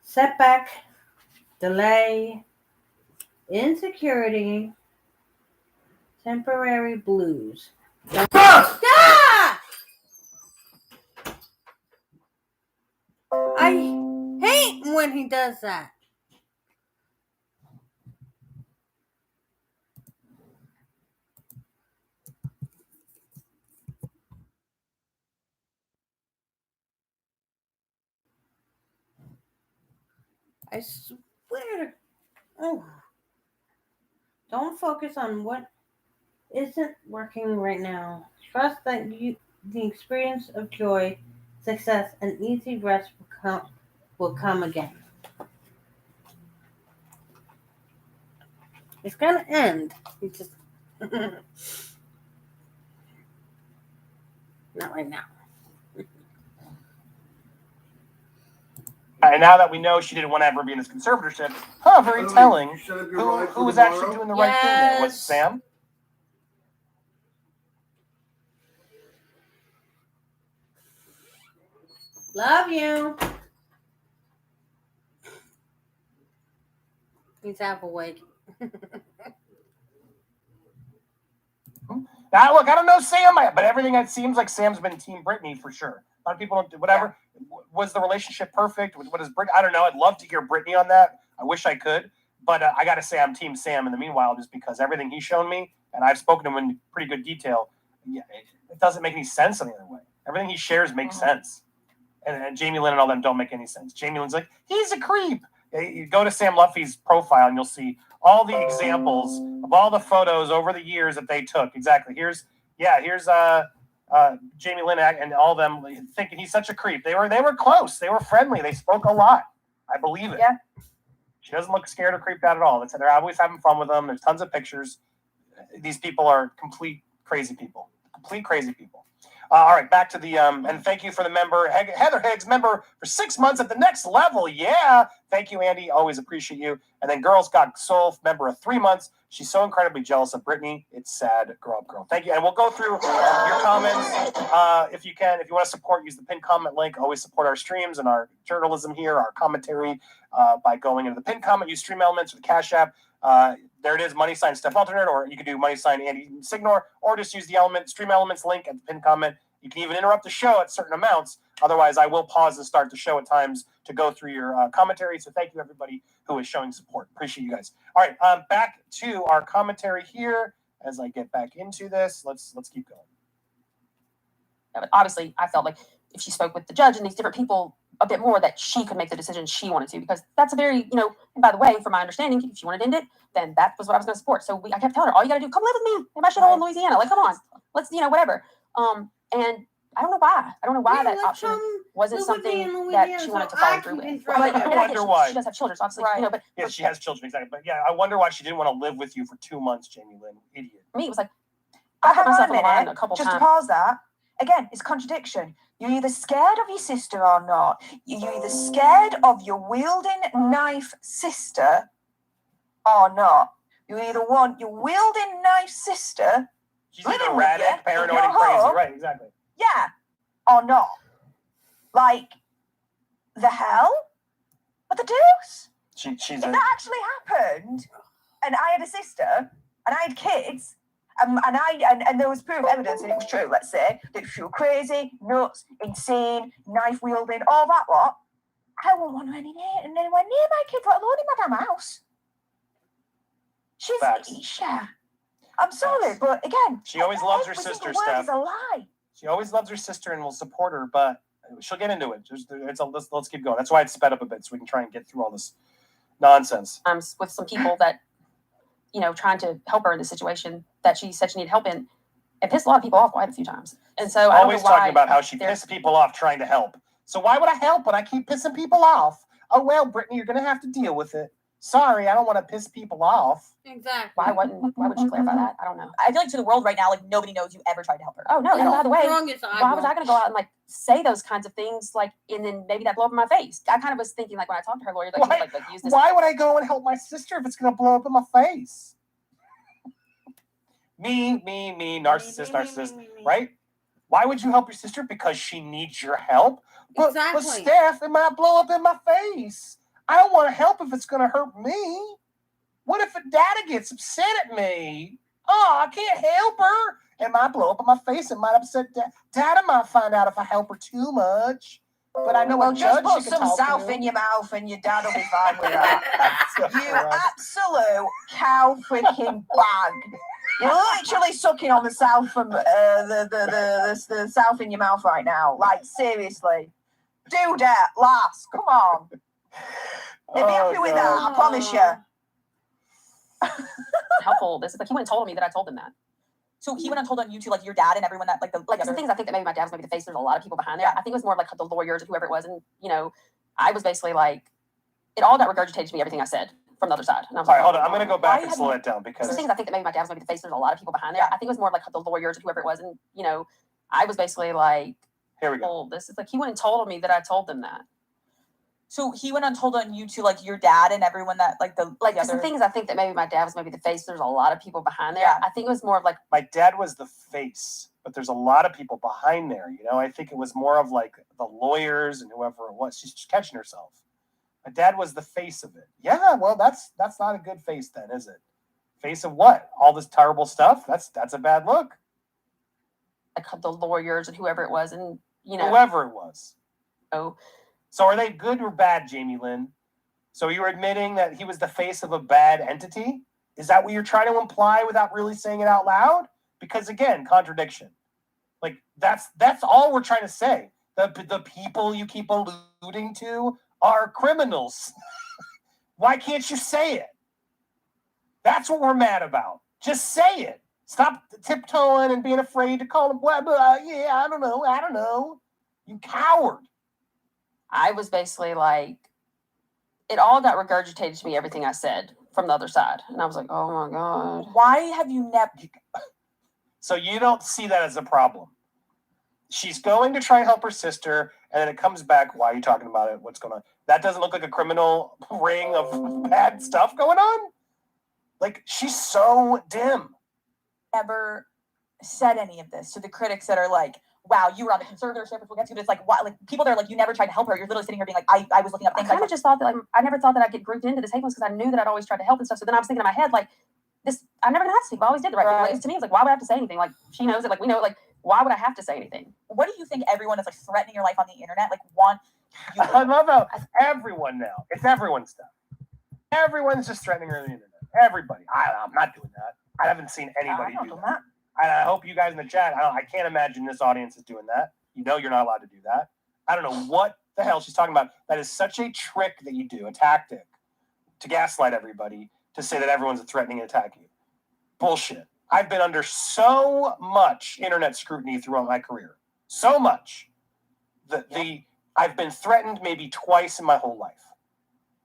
Speaker 1: Setback, delay, insecurity, temporary blues. Ah! I hate when he does that. I swear. Oh. Don't focus on what isn't working right now. Trust that the experience of joy, success, and easy rest will come again. It's gonna end. It's just not right now.
Speaker 2: And now that we know she didn't want to ever be in this conservatorship, very telling. Who was actually doing the right thing there? Was it Sam?
Speaker 1: Love you. He's half awake.
Speaker 2: Now, look, I don't know Sam, but everything that seems like Sam's been Team Britney for sure. A lot of people don't, whatever. Yeah. Was the relationship perfect? What is Britney? I don't know. I'd love to hear Britney on that. I wish I could. But I got to say I'm Team Sam in the meanwhile, just because everything he's shown me, and I've spoken to him in pretty good detail, it doesn't make any sense any other way. Everything he shares makes sense. And Jamie Lynn and all them don't make any sense. Jamie Lynn's like, he's a creep. You go to Sam Luffy's profile and you'll see all the examples of all the photos over the years that they took. Exactly. Here's Jamie Lynn and all them thinking he's such a creep. They were close. They were friendly. They spoke a lot. I believe it.
Speaker 4: Yeah.
Speaker 2: She doesn't look scared or creeped out at all. They're always having fun with them. There's tons of pictures. These people are complete crazy people. Complete crazy people. All right, back to the and thank you for the member, Heather Higgs, member for 6 months at the next level. Yeah, thank you, Andy. Always appreciate you. And then Girls Got Soul, member of 3 months. She's so incredibly jealous of Britney. It's sad. Grow up, girl. Thank you. And we'll go through your comments if you can. If you want to support, use the pinned comment link. Always support our streams and our journalism here, our commentary by going into the pinned comment. Use Stream Elements or the Cash App. There it is, money sign Steph Alternate, or you can do money sign Andy Signor, or just use the Stream Elements link at the pinned comment. You can even interrupt the show at certain amounts. Otherwise, I will pause and start the show at times to go through your commentary. So thank you, everybody who is showing support. Appreciate you guys. All right, back to our commentary here. As I get back into this, let's keep going.
Speaker 6: Yeah, but obviously, I felt like if she spoke with the judge and these different people a bit more, that she could make the decision she wanted to, because that's a very, and by the way, from my understanding, if she wanted to end it, then that was what I was going to support. So I kept telling her, all you got to do, come live with me in my shithole in Louisiana. Like, come on, let's, whatever. And I don't know why. That option wasn't something that she wanted to follow through with.
Speaker 2: I wonder why.
Speaker 6: She does have children, so obviously, but
Speaker 2: yeah, she has children, exactly. But yeah, I wonder why she didn't want to live with you for 2 months, Jamie Lynn. Idiot.
Speaker 6: For me, it was like,
Speaker 4: I
Speaker 6: put
Speaker 4: have
Speaker 6: myself
Speaker 4: a
Speaker 6: on the line
Speaker 4: minute,
Speaker 6: a couple
Speaker 4: just
Speaker 6: times.
Speaker 4: to pause that. again, it's contradiction. You're either scared of your sister or not. You're either scared of your wielding knife sister or not. You either want your wielding knife sister
Speaker 2: She's
Speaker 4: living
Speaker 2: either
Speaker 4: with
Speaker 2: erratic,
Speaker 4: you in
Speaker 2: paranoid,
Speaker 4: your
Speaker 2: and crazy.
Speaker 4: home,
Speaker 2: Right, exactly.
Speaker 4: yeah, or not. Like, the hell? What the deuce?
Speaker 2: She's
Speaker 4: If that actually happened, and I had a sister, and I had kids, and there was proof evidence and it was true, let's say, that she was crazy, nuts, insane, knife wielding, all that lot, I wouldn't want anywhere near my kids, let alone in my damn house. She's
Speaker 2: Facts.
Speaker 4: yeah. I'm sorry,
Speaker 2: Facts.
Speaker 4: but again,
Speaker 2: She always loves her
Speaker 4: every
Speaker 2: sister,
Speaker 4: single word
Speaker 2: Steph.
Speaker 4: is a lie.
Speaker 2: She always loves her sister and will support her, but she'll get into it. Let's keep going. That's why it's sped up a bit so we can try and get through all this nonsense.
Speaker 6: With some people that, trying to help her in the situation that she said she needed help in, it pissed a lot of people off quite a few times. And so
Speaker 2: Always talking about how she pissed people off trying to help. So why would I help when I keep pissing people off? Oh, well, Brittany, you're going to have to deal with it. Sorry, I don't want to piss people off.
Speaker 1: Exactly.
Speaker 6: Why would you clarify that? I don't know.
Speaker 5: I feel like to the world right now, like nobody knows you ever tried to help her.
Speaker 6: Oh no, and by the way,
Speaker 1: Strongest
Speaker 6: why was I going to go out and like say those kinds of things, like, and then maybe that blow up in my face? I kind of was thinking, like, when I talked to her lawyer, like, use this.
Speaker 2: Why would I go and help my sister if it's going to blow up in my face? Me, narcissist,
Speaker 1: Me.
Speaker 2: right? Why would you help your sister? Because she needs your help? But
Speaker 1: Exactly.
Speaker 2: Steph, it might blow up in my face. I don't want to help if it's going to hurt me. What if a data gets upset at me? Oh, I can't help her. It might blow up in my face. It might upset Dada might find out if I help her too much. But I know
Speaker 4: Well,
Speaker 2: a
Speaker 4: just
Speaker 2: judge
Speaker 4: put
Speaker 2: she can
Speaker 4: some
Speaker 2: talk
Speaker 4: south
Speaker 2: to.
Speaker 4: in your mouth and your dad will be fine with that. You
Speaker 2: Right.
Speaker 4: absolute cow freaking bag. You're literally sucking on the south from the south in your mouth right now. Like, seriously. Do that, lass. Come on. They'd be happy with that, I promise you.
Speaker 6: Helpful. This is like, he went and told me that I told him that.
Speaker 5: So he went and told on you to like your dad and everyone that like the
Speaker 6: Like, the things I think that maybe my dad was maybe the face. There's a lot of people behind there.
Speaker 5: Yeah.
Speaker 6: I think it was more of like the lawyers or whoever it was, and I was basically like, it all got regurgitated to me, everything I said from the other side. And I was
Speaker 2: All right,
Speaker 6: like,
Speaker 2: hold on. I'm going to go back
Speaker 5: Why
Speaker 2: and
Speaker 5: have
Speaker 2: slow
Speaker 5: you-
Speaker 2: it down
Speaker 6: There's
Speaker 2: because
Speaker 6: things I think that maybe my dad was maybe the face. There's a lot of people behind there.
Speaker 5: Yeah.
Speaker 6: I think it was more of like the lawyers or whoever it was, and I was basically like,
Speaker 2: here we go.
Speaker 6: well, this is like, he went and told me that I told them that.
Speaker 5: So he went and told on you to like your dad and everyone that like the
Speaker 6: Just the things I think that maybe my dad was maybe the face. There's a lot of people behind there.
Speaker 5: Yeah.
Speaker 6: I think it was more of like,
Speaker 2: My dad was the face, but there's a lot of people behind there. I think it was more of like the lawyers and whoever it was. She's catching herself. My dad was the face of it. Yeah, well, that's not a good face then, is it? Face of what? All this terrible stuff? That's a bad look.
Speaker 6: the lawyers and whoever it was, and
Speaker 2: Whoever it was.
Speaker 6: so
Speaker 2: So are they good or bad, Jamie Lynn? So you're admitting that he was the face of a bad entity? Is that what you're trying to imply without really saying it out loud? Because again, contradiction. Like that's all we're trying to say. The people you keep alluding to are criminals. Why can't you say it? That's what we're mad about. Just say it. Stop tiptoeing and being afraid to call him. Yeah, I don't know. You coward.
Speaker 6: I was basically like, it all got regurgitated to me, everything I said from the other side. And I was like, oh my God.
Speaker 5: Why have you never?
Speaker 2: So you don't see that as a problem. She's going to try and help her sister, and then it comes back. Why are you talking about it? What's going on? That doesn't look like a criminal ring of bad stuff going on. Like, she's so dim.
Speaker 5: Never said any of this. So the critics that are like, wow, you were on the conservatorship, we'll get to, but it's like, why, like people that are like, you never tried to help her. You're literally sitting here being like, I was looking up
Speaker 6: I
Speaker 5: things.
Speaker 6: kind of just thought that, like, I never thought that I'd get grouped into this hatefulness because I knew that I'd always tried to help and stuff. So then I was thinking in my head, like, this, I'm never gonna have to speak. I always did the right thing. Like, to me, it's like, why would I have to say anything? Like, she knows it. Like, we know it. Like, why would I have to say anything?
Speaker 5: What do you think everyone that's like threatening your life on the internet, like want you?
Speaker 2: I love how everyone now. It's everyone's stuff. Everyone's just threatening her on the internet. Everybody. I'm not doing that. I haven't seen anybody do that. And I hope you guys in the chat, I can't imagine this audience is doing that. You're not allowed to do that. I don't know what the hell she's talking about. That is such a trick that you do, a tactic to gaslight everybody, to say that everyone's threatening and attacking you. Bullshit. I've been under so much internet scrutiny throughout my career. So much. I've been threatened maybe twice in my whole life.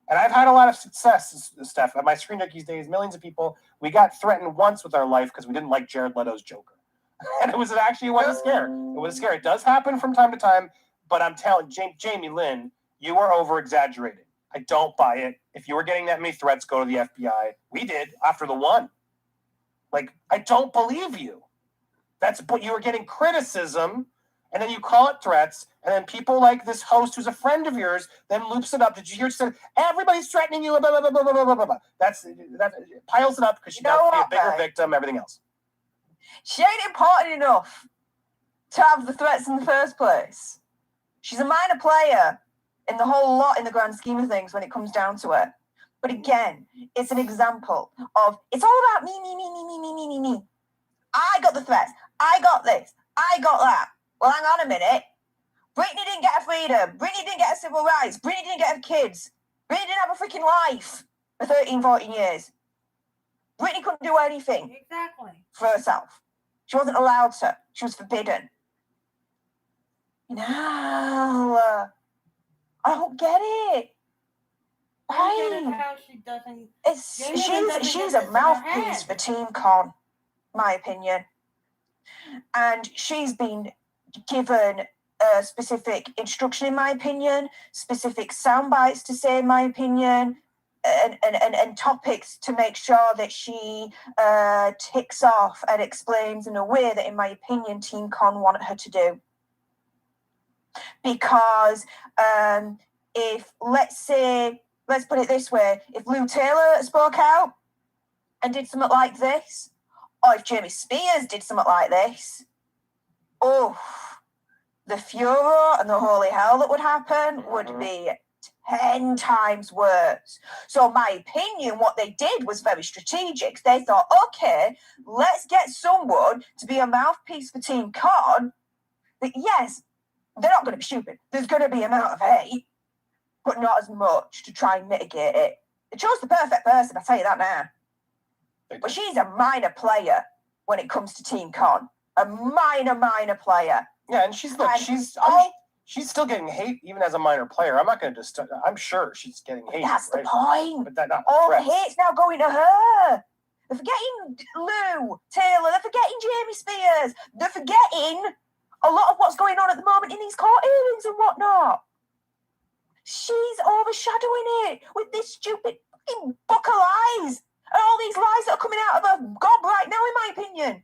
Speaker 2: And I've had a lot of success, Steph. At my Screen Junkies days, millions of people, we got threatened once with our life because we didn't like Jared Leto's Joker. And it wasn't a scare. It was a scare. It does happen from time to time, but I'm telling Jamie Lynn, you are over exaggerating. I don't buy it. If you were getting that many threats, go to the FBI. We did after the one. Like, I don't believe you. But you were getting criticism, and then you call it threats, and then people like this host who's a friend of yours then loops it up. Did you hear? Said everybody's threatening you. Blah, blah, blah, blah, blah, blah, blah. That piles it up because she got to be a bigger victim. Everything else.
Speaker 4: She ain't important enough to have the threats in the first place. She's a minor player in the whole lot in the grand scheme of things when it comes down to it. But again, it's an example of it's all about me. I got the threats. I got this. I got that. Well, hang on a minute. Britney didn't get her freedom. Britney didn't get her civil rights. Britney didn't get her kids. Britney didn't have a freaking life for 13, 14 years. Britney couldn't do anything for herself. She wasn't allowed to. She was forbidden. Now, I don't get it.
Speaker 1: How she doesn't.
Speaker 4: She's a mouthpiece for Team Con, my opinion. And she's been given specific instruction, in my opinion, specific sound bites to say, in my opinion, and topics to make sure that she ticks off and explains in a way that, in my opinion, Team Con wanted her to do. Because let's put it this way, if Lou Taylor spoke out and did something like this, or if Jamie Spears did something like this, the furor and the holy hell that would happen would be 10 times worse. So my opinion, what they did was very strategic. They thought, okay, let's get someone to be a mouthpiece for Team Con. That, yes, they're not going to be stupid. There's going to be an amount of hate, but not as much to try and mitigate it. They chose the perfect person, I'll tell you that now. But she's a minor player when it comes to Team Con. A minor player.
Speaker 2: Yeah, and she's still getting hate even as a minor player. I'm not going to I'm sure she's getting hate.
Speaker 4: That's
Speaker 2: right?
Speaker 4: the point.
Speaker 2: But
Speaker 4: all the hate's now going to her. They're forgetting Lou Taylor. They're forgetting Jamie Spears. They're forgetting a lot of what's going on at the moment in these court hearings and whatnot. She's overshadowing it with this stupid fucking book of lies and all these lies that are coming out of her gob right now, in my opinion.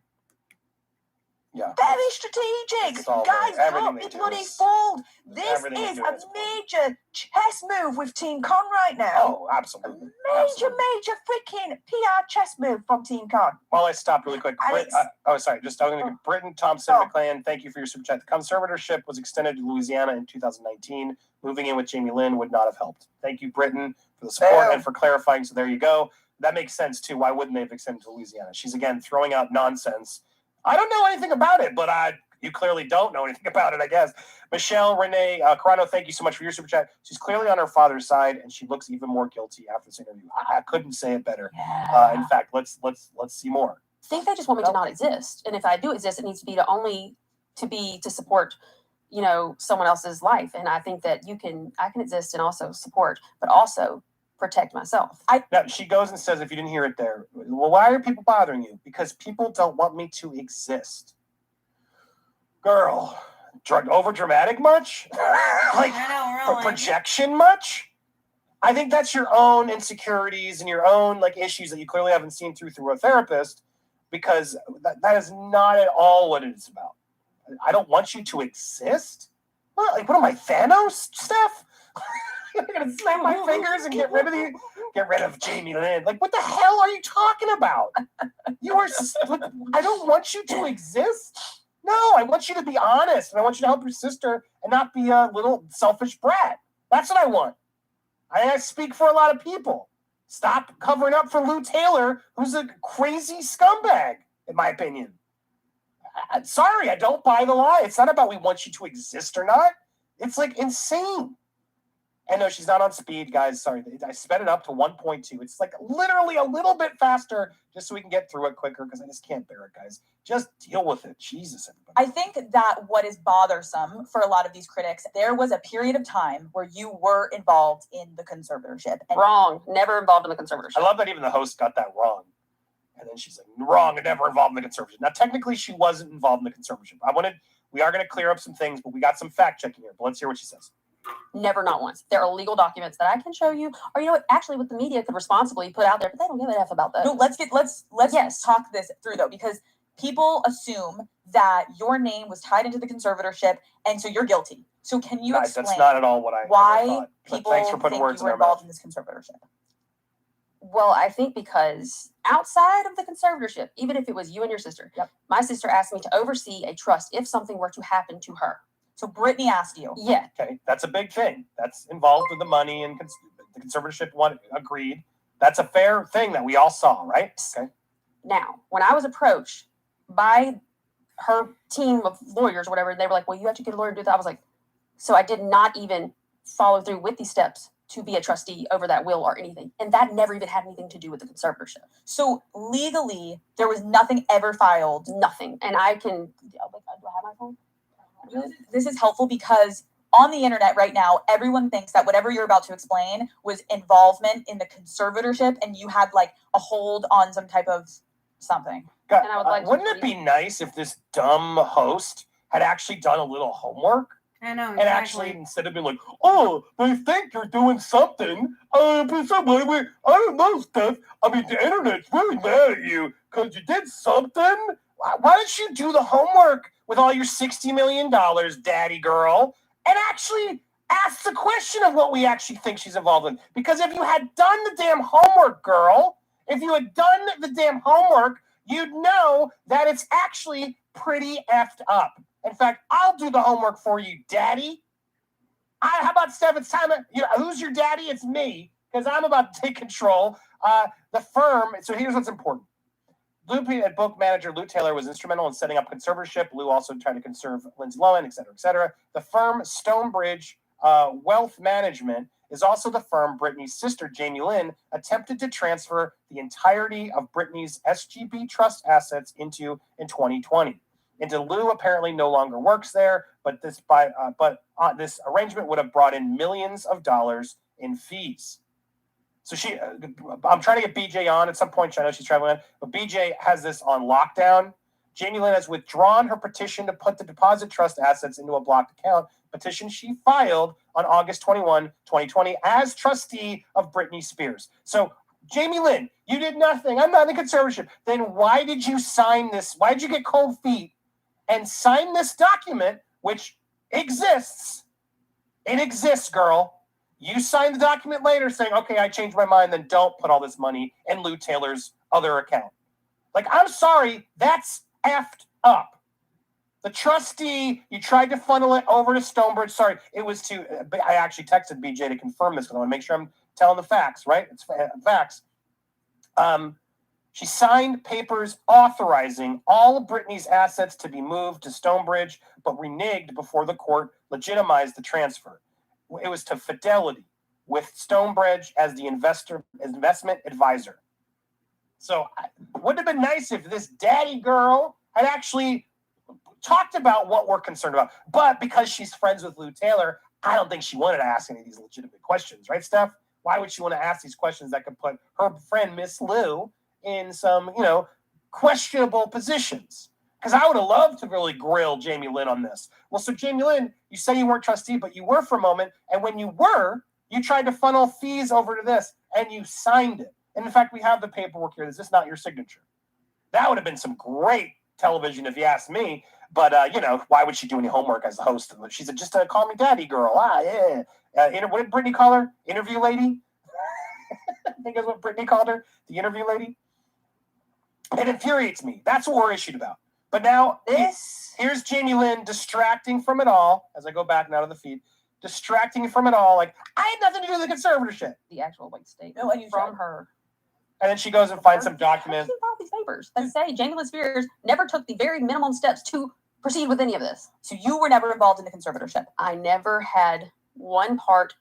Speaker 2: Yeah.
Speaker 4: Very strategic. Guys, don't be bloody fooled. This is a major chess move with Team Con right now.
Speaker 2: Oh, absolutely.
Speaker 4: Major freaking PR chess move from Team Con.
Speaker 2: While I stopped really quick. I'm going to Britton Thompson McLean, thank you for your super chat. The conservatorship was extended to Louisiana in 2019. Moving in with Jamie Lynn would not have helped. Thank you, Britton, for the support and for clarifying. So there you go. That makes sense, too. Why wouldn't they have extended to Louisiana? She's, again, throwing out nonsense. I don't know anything about it, but you clearly don't know anything about it, I guess. Michelle Renee Carano, thank you so much for your super chat. She's clearly on her father's side, and she looks even more guilty after this interview. I couldn't say it better.
Speaker 4: Yeah.
Speaker 2: In fact, let's see more.
Speaker 6: I think they just want me to not exist, and if I do exist, it needs to be to support, someone else's life. And I think that I can exist and also support, but also protect myself.
Speaker 2: Now, she goes and says, if you didn't hear it there, well, why are people bothering you? Because people don't want me to exist. Girl, over dramatic much? Like, really. Projection much? I think that's your own insecurities and your own issues that you clearly haven't seen through a therapist, because that is not at all what it's about. I don't want you to exist. What am I, Thanos, Steph? You're gonna snap my fingers and get rid of Jamie Lynn. What the hell are you talking about? I don't want you to exist. No, I want you to be honest, and I want you to help your sister and not be a little selfish brat. That's what I want. I speak for a lot of people. Stop covering up for Lou Taylor, who's a crazy scumbag, in my opinion. Sorry, I don't buy the lie. It's not about we want you to exist or not. It's insane. And no, she's not on speed, guys. Sorry, I sped it up to 1.2. It's literally a little bit faster just so we can get through it quicker, because I just can't bear it, guys. Just deal with it. Jesus, everybody.
Speaker 5: I think that what is bothersome for a lot of these critics, there was a period of time where you were involved in the conservatorship.
Speaker 6: Wrong. Never involved in the conservatorship.
Speaker 2: I love that even the host got that wrong. And then she's like, wrong, I never involved in the conservatorship. Now, technically, she wasn't involved in the conservatorship. We are going to clear up some things, but we got some fact checking here. But let's hear what she says.
Speaker 6: Never, not once. There are legal documents that I can show you, or you know what? Actually, what the media could responsibly put out there, but they don't give a f about that.
Speaker 5: No, let's talk this through though, because people assume that your name was tied into the conservatorship, and so you're guilty. So can you explain?
Speaker 2: That's not at all what I
Speaker 5: why
Speaker 2: thought.
Speaker 5: people
Speaker 2: Thanks for putting
Speaker 5: think
Speaker 2: words
Speaker 5: you were
Speaker 2: in our
Speaker 5: involved
Speaker 2: mouth.
Speaker 5: in this conservatorship?
Speaker 6: Well, I think because outside of the conservatorship, even if it was you and your sister, my sister asked me to oversee a trust if something were to happen to her.
Speaker 5: So Britney asked you.
Speaker 6: Yeah.
Speaker 2: Okay, that's a big thing. That's involved with the money, and the conservatorship agreed. That's a fair thing that we all saw, right? Okay.
Speaker 6: Now, when I was approached by her team of lawyers or whatever, they were like, well, you have to get a lawyer to do that. I was like, so I did not even follow through with these steps to be a trustee over that will or anything. And that never even had anything to do with the conservatorship.
Speaker 5: So legally, there was nothing ever filed.
Speaker 6: Nothing. And I can, do I have my phone?
Speaker 5: This is helpful because on the internet right now, everyone thinks that whatever you're about to explain was involvement in the conservatorship and you had like a hold on some type of something.
Speaker 2: God,
Speaker 6: And I would like
Speaker 2: wouldn't it be nice if this dumb host had actually done a little homework?
Speaker 1: I know.
Speaker 2: And actually, instead of being like, oh, they think you're doing something, but somebody, I don't know stuff. I mean, the internet's really mad at you because you did something. Why don't you do the homework with all your $60 million, daddy girl, and actually ask the question of what we actually think she's involved in? Because if you had done the damn homework, girl, if you had done the damn homework, you'd know that it's actually pretty effed up. In fact, I'll do the homework for you, daddy. How about, Steph? It's time. Who's your daddy? It's me, because I'm about to take control. The firm. So here's what's important. Book manager Lou Taylor was instrumental in setting up conservatorship. Lou also tried to conserve Lindsay Lohan, et cetera, et cetera. The firm Stonebridge Wealth Management is also the firm Britney's sister, Jamie Lynn, attempted to transfer the entirety of Britney's SGB trust assets into in 2020. Into Lou apparently no longer works there, but this arrangement would have brought in millions of dollars in fees. So I'm trying to get BJ on at some point. I know she's traveling, but BJ has this on lockdown. Jamie Lynn has withdrawn her petition to put the deposit trust assets into a blocked account, petition she filed on August 21, 2020 as trustee of Britney Spears. So Jamie Lynn, you did nothing. I'm not in the conservatorship. Then why did you sign this? Why did you get cold feet and sign this document, which exists? It exists, girl. You signed the document later saying, okay, I changed my mind, then don't put all this money in Lou Taylor's other account. Like, I'm sorry, that's effed up. The trustee, you tried to funnel it over to Stonebridge. Sorry, it was I actually texted BJ to confirm this because I want to make sure I'm telling the facts, right? It's facts. She signed papers authorizing all of Britney's assets to be moved to Stonebridge, but reneged before the court legitimized the transfer. It was to Fidelity, with Stonebridge as the investment advisor. So it would have been nice if this daddy girl had actually talked about what we're concerned about. But because she's friends with Lou Taylor, I don't think she wanted to ask any of these legitimate questions, right, Steph? Why would she want to ask these questions that could put her friend, Miss Lou, in some, questionable positions? Because I would have loved to really grill Jamie Lynn on this. Well, so Jamie Lynn, you say you weren't trustee, but you were for a moment. And when you were, you tried to funnel fees over to this, and you signed it. And in fact, we have the paperwork here. Is this not your signature? That would have been some great television if you asked me. But, why would she do any homework as the host? She said, just call me daddy girl. Yeah. What did Britney call her? Interview lady? I think that's what Britney called her, the interview lady. It infuriates me. That's what we're issued about. But now, here's Jamie Lynn distracting from it all, as I go back now to the feed, distracting from it all, like, I had nothing to do with the conservatorship.
Speaker 6: The actual statement
Speaker 5: No, and
Speaker 6: from her.
Speaker 2: And then she goes and finds some documents.
Speaker 6: She filed these papers that say Jamie Lynn Spears never took the very minimum steps to proceed with any of this.
Speaker 5: So you were never involved in the conservatorship?
Speaker 6: I never had one part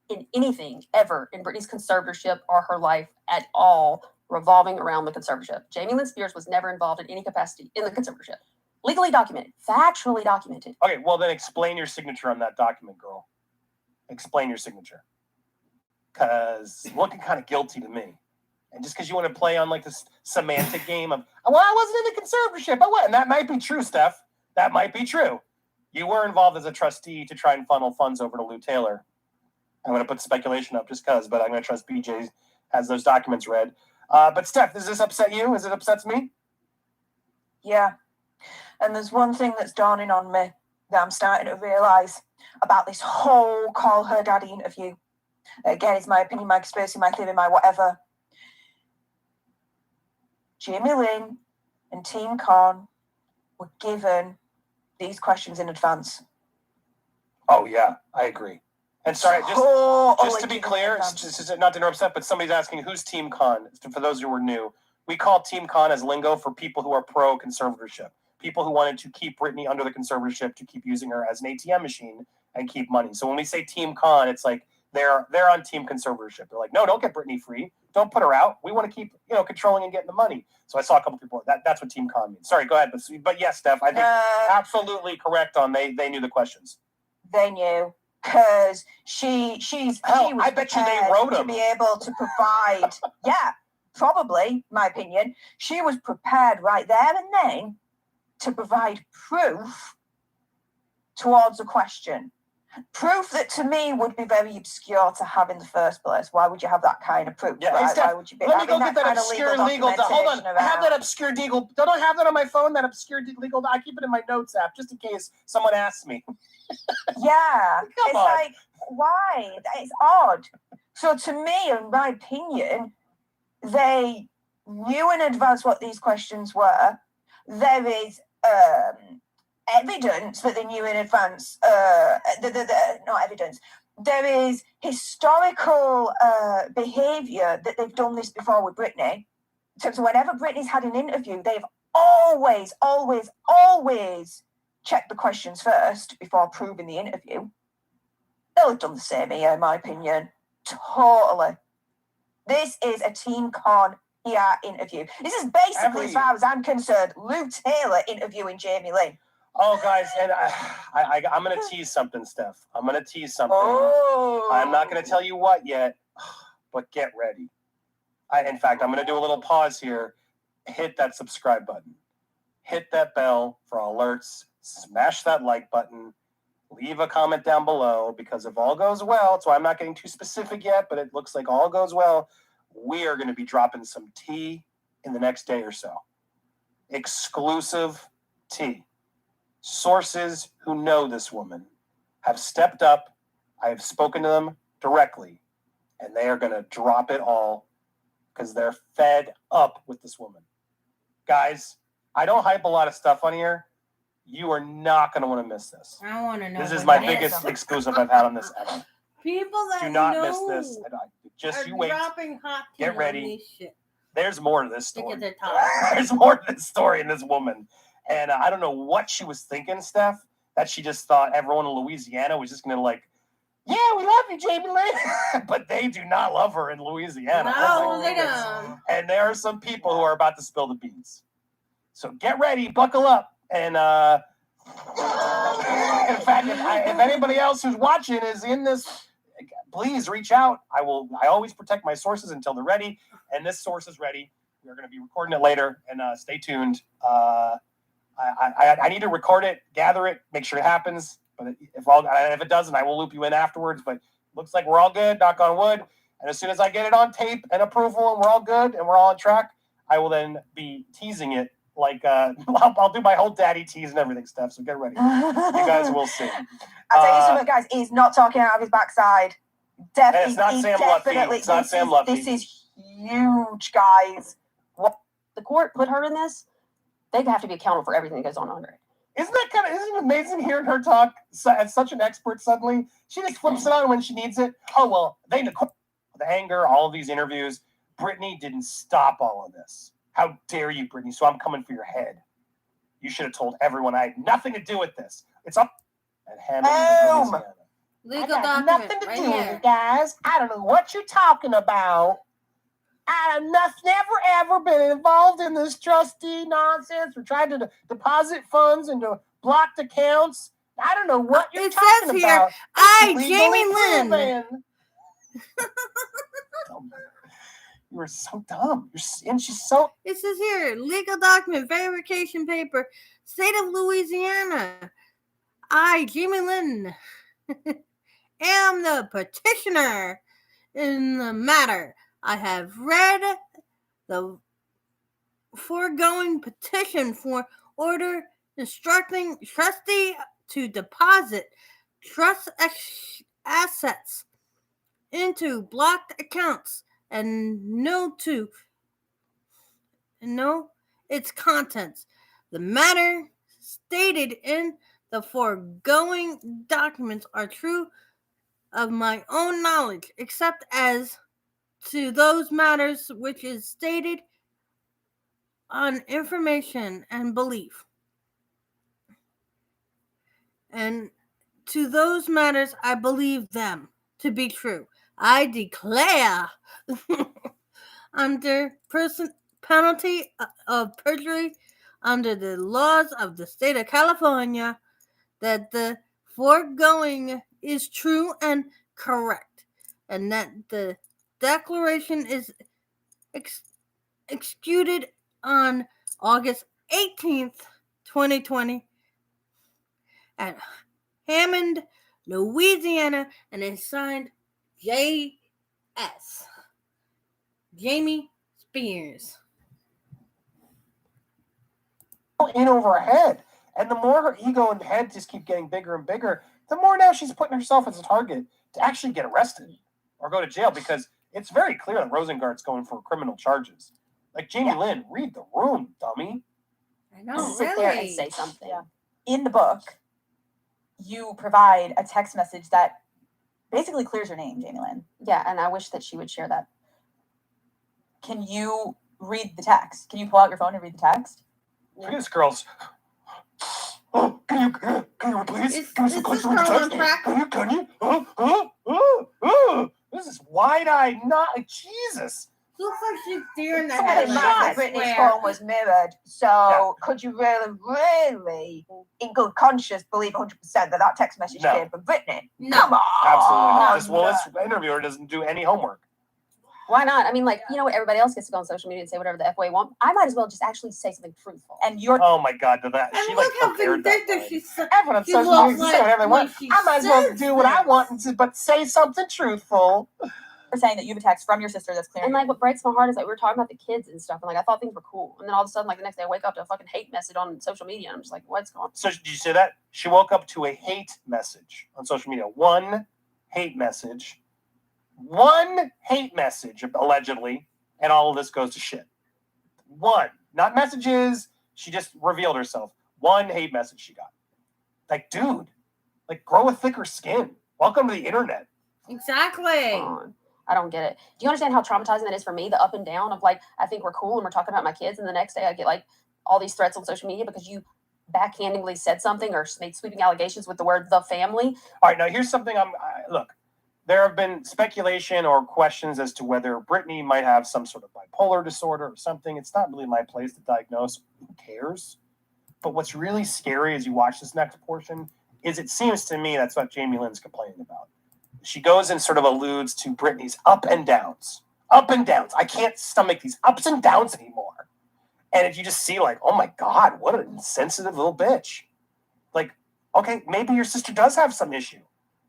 Speaker 6: in anything ever in Britney's conservatorship or her life at all revolving around the conservatorship. Jamie Lynn Spears was never involved in any capacity in the conservatorship. Legally documented, factually documented.
Speaker 2: Okay, well then explain your signature on that document, girl. Explain your signature. Because looking kind of guilty to me. And just because you want to play on like this semantic game of, well, I wasn't in the conservatorship, and that might be true, Steph. That might be true. You were involved as a trustee to try and funnel funds over to Lou Taylor. I'm going to put speculation up just because, but I'm going to trust BJ has those documents read. But Steph, does this upset you as it upsets me?
Speaker 4: Yeah. And there's one thing that's dawning on me that I'm starting to realise about this whole Call Her Daddy interview. Again, it's my opinion, my conspiracy, my theory, my whatever. Jamie Lynn and Team Con were given these questions in advance.
Speaker 2: Oh, yeah, I agree. And sorry, just to be clear, just not to interrupt Steph, but somebody's asking who's Team Con. For those who are new, we call Team Con as lingo for people who are pro-conservatorship, people who wanted to keep Britney under the conservatorship to keep using her as an ATM machine and keep money. So when we say Team Con, it's like they're on Team Conservatorship. They're like, no, don't get Britney free. Don't put her out. We want to keep controlling and getting the money. So I saw a couple people that's what Team Con means. Sorry, go ahead. But yes, Steph, I think absolutely correct on they knew the questions.
Speaker 4: They knew. Because she was
Speaker 2: I bet you they wrote
Speaker 4: to be able to provide. Yeah, probably, my opinion. She was prepared right there and then to provide proof towards a question. Proof that to me would be very obscure to have in the first place. Why would you have that kind of proof?
Speaker 2: Yeah,
Speaker 4: right?
Speaker 2: Steph,
Speaker 4: why would you be
Speaker 2: let me go get that
Speaker 4: kind
Speaker 2: obscure
Speaker 4: of
Speaker 2: legal. Hold on, I have that obscure legal. Don't I have that on my phone? That obscure legal. I keep it in my notes app just in case someone asks me.
Speaker 4: Yeah, it's
Speaker 2: on.
Speaker 4: like, why? It's odd. So to me, in my opinion, they knew in advance what these questions were. There is evidence that they knew in advance. Not evidence. There is historical behaviour that they've done this before with Britney. So whenever Britney's had an interview, they've always checked the questions first before proving the interview. They'll have done the same here, in my opinion. Totally. This is a Team Con PR interview. This is basically, as far as I'm concerned, Lou Taylor interviewing Jamie Lynn.
Speaker 2: Oh, guys, and I'm going to tease something, Steph. I'm going to tease something.
Speaker 4: Oh.
Speaker 2: I'm not going to tell you what yet, but get ready. In fact, I'm going to do a little pause here. Hit that subscribe button. Hit that bell for alerts. Smash that like button. Leave a comment down below, because if all goes well, so I'm not getting too specific yet, but it looks like all goes well, we are going to be dropping some tea in the next day or so. Exclusive tea. Sources who know this woman have stepped up. I have spoken to them directly, and they are going to drop it all because they're fed up with this woman. Guys, I don't hype a lot of stuff on here. You are not going to want to miss this.
Speaker 1: I want to know.
Speaker 2: This is my biggest exclusive I've had on this ever.
Speaker 1: People that
Speaker 2: do not
Speaker 1: know
Speaker 2: miss this. Just you wait.
Speaker 1: Hot
Speaker 2: Get ready.
Speaker 1: Shit.
Speaker 2: There's more to this story. There's more to this story in this woman. And I don't know what she was thinking, Steph, that she just thought everyone in Louisiana was just going to yeah, we love you, Jamie Lynn. But they do not love her in Louisiana.
Speaker 1: No, they don't.
Speaker 2: And there are some people who are about to spill the beans. So get ready, buckle up. And in fact, if anybody else who's watching is in this, please reach out. I always protect my sources until they're ready. And this source is ready. We're going to be recording it later, and stay tuned. I need to record it, gather it, make sure it happens. But if it doesn't, I will loop you in afterwards. But looks like we're all good, knock on wood. And as soon as I get it on tape and approval and we're all good and we're all on track, I will then be teasing it. I'll do my whole daddy tease and everything, Steph. So get ready. You guys will see.
Speaker 4: I'll tell you something, guys. He's not talking out of his backside.
Speaker 2: It's not Sam Luffy. It's not Sam Luffy.
Speaker 4: This is huge, guys.
Speaker 6: What the court put her in this? They have to be accountable for everything that goes on under it.
Speaker 2: Isn't it amazing hearing her talk as such an expert suddenly? She just flips it on when she needs it. Oh, well, the anger, all of these interviews. Britney didn't stop all of this. How dare you, Britney? So I'm coming for your head. You should have told everyone I had nothing to do with this. It's up at Hammond,
Speaker 1: Legal
Speaker 2: I got
Speaker 1: document
Speaker 2: nothing to
Speaker 1: right
Speaker 2: do
Speaker 1: here.
Speaker 2: with it, guys. I don't know what you're talking about. I have never, ever been involved in this trustee nonsense. We're trying to deposit funds into blocked accounts. I don't know what you're
Speaker 1: It
Speaker 2: talking
Speaker 1: says here,
Speaker 2: about.
Speaker 1: I,
Speaker 2: Legally
Speaker 1: Jamie Lynn.
Speaker 2: proven. You were so dumb. And she's so.
Speaker 1: It says here, legal document, verification paper, state of Louisiana. I, Jamie Lynn, am the petitioner in the matter. I have read the foregoing petition for order instructing trustee to deposit trust assets into blocked accounts and know its contents. The matter stated in the foregoing documents are true of my own knowledge, except as to those matters which is stated on information and belief. And to those matters I believe them to be true. I declare under penalty of perjury under the laws of the state of California that the foregoing is true and correct, and that the declaration is executed on August 18th, 2020 at Hammond, Louisiana, and is signed J.S. Jamie Spears.
Speaker 2: In over her head. And the more her ego and head just keep getting bigger and bigger, the more now she's putting herself as a target to actually get arrested or go to jail, because it's very clear that Rosengard's going for criminal charges. Like, Jamie Lynn, read the room, dummy.
Speaker 1: I know,
Speaker 6: Sit there and say something.
Speaker 5: Yeah. In the book, you provide a text message that basically clears your name, Jamie Lynn.
Speaker 6: Yeah, and I wish that she would share that.
Speaker 5: Can you read the text? Can you pull out your phone and read the text?
Speaker 2: Look at this girl's. Oh, can you please? Can you please read the
Speaker 1: on
Speaker 2: text?
Speaker 1: track?
Speaker 2: Can you? This is wide-eyed, not Jesus.
Speaker 1: Looks like she's deer in the
Speaker 4: Somebody
Speaker 1: headlights.
Speaker 4: might
Speaker 1: I
Speaker 4: have Britney's
Speaker 1: swear.
Speaker 4: phone was mirrored. So could you really, in good conscience, believe 100% that text message
Speaker 2: No.
Speaker 4: came from Britney?
Speaker 1: No.
Speaker 4: Come on.
Speaker 2: Absolutely not. This
Speaker 4: no.
Speaker 2: this interviewer doesn't do any homework.
Speaker 6: Why not? I mean, like, you know what? Everybody else gets to go on social media and say whatever the F way want. I might as well just actually say something truthful.
Speaker 5: And you're
Speaker 2: Oh my God, did that?
Speaker 1: And
Speaker 2: She
Speaker 1: look
Speaker 2: like
Speaker 1: how
Speaker 2: prepared that
Speaker 1: vindictive
Speaker 2: line.
Speaker 1: she said.
Speaker 2: Everyone on
Speaker 1: She
Speaker 2: social
Speaker 1: looks
Speaker 2: media can say whatever they
Speaker 1: like
Speaker 2: want.
Speaker 1: when she
Speaker 2: I might as well
Speaker 1: says
Speaker 2: do what I
Speaker 1: this.
Speaker 2: want, but say something truthful.
Speaker 5: saying that you have a text from your sister that's clearing
Speaker 6: And like, what breaks my heart is like we were talking about the kids and stuff, and like I thought things were cool, and then all of a sudden, like the next day, I wake up to a fucking hate message on social media, and I'm just like, what's going on?
Speaker 2: So did you say that? She woke up to a hate message on social media. One hate message, allegedly, and all of this goes to shit. One, not messages. She just revealed herself. One hate message she got. Like, dude, like, grow a thicker skin. Welcome to the internet.
Speaker 1: Exactly.
Speaker 6: I don't get it. Do you understand how traumatizing that is for me? The up and down of like, I think we're cool and we're talking about my kids, and the next day I get like all these threats on social media because you backhandedly said something or made sweeping allegations with the word "the family."
Speaker 2: All right, now here's something. Look. There have been speculation or questions as to whether Britney might have some sort of bipolar disorder or something. It's not really my place to diagnose. Who cares? But what's really scary as you watch this next portion is it seems to me that's what Jamie Lynn's complaining about. She goes and sort of alludes to Britney's up and downs. Up and downs. I can't stomach these ups and downs anymore. And if you just see like, oh my God, what an insensitive little bitch. Like, okay, maybe your sister does have some issue.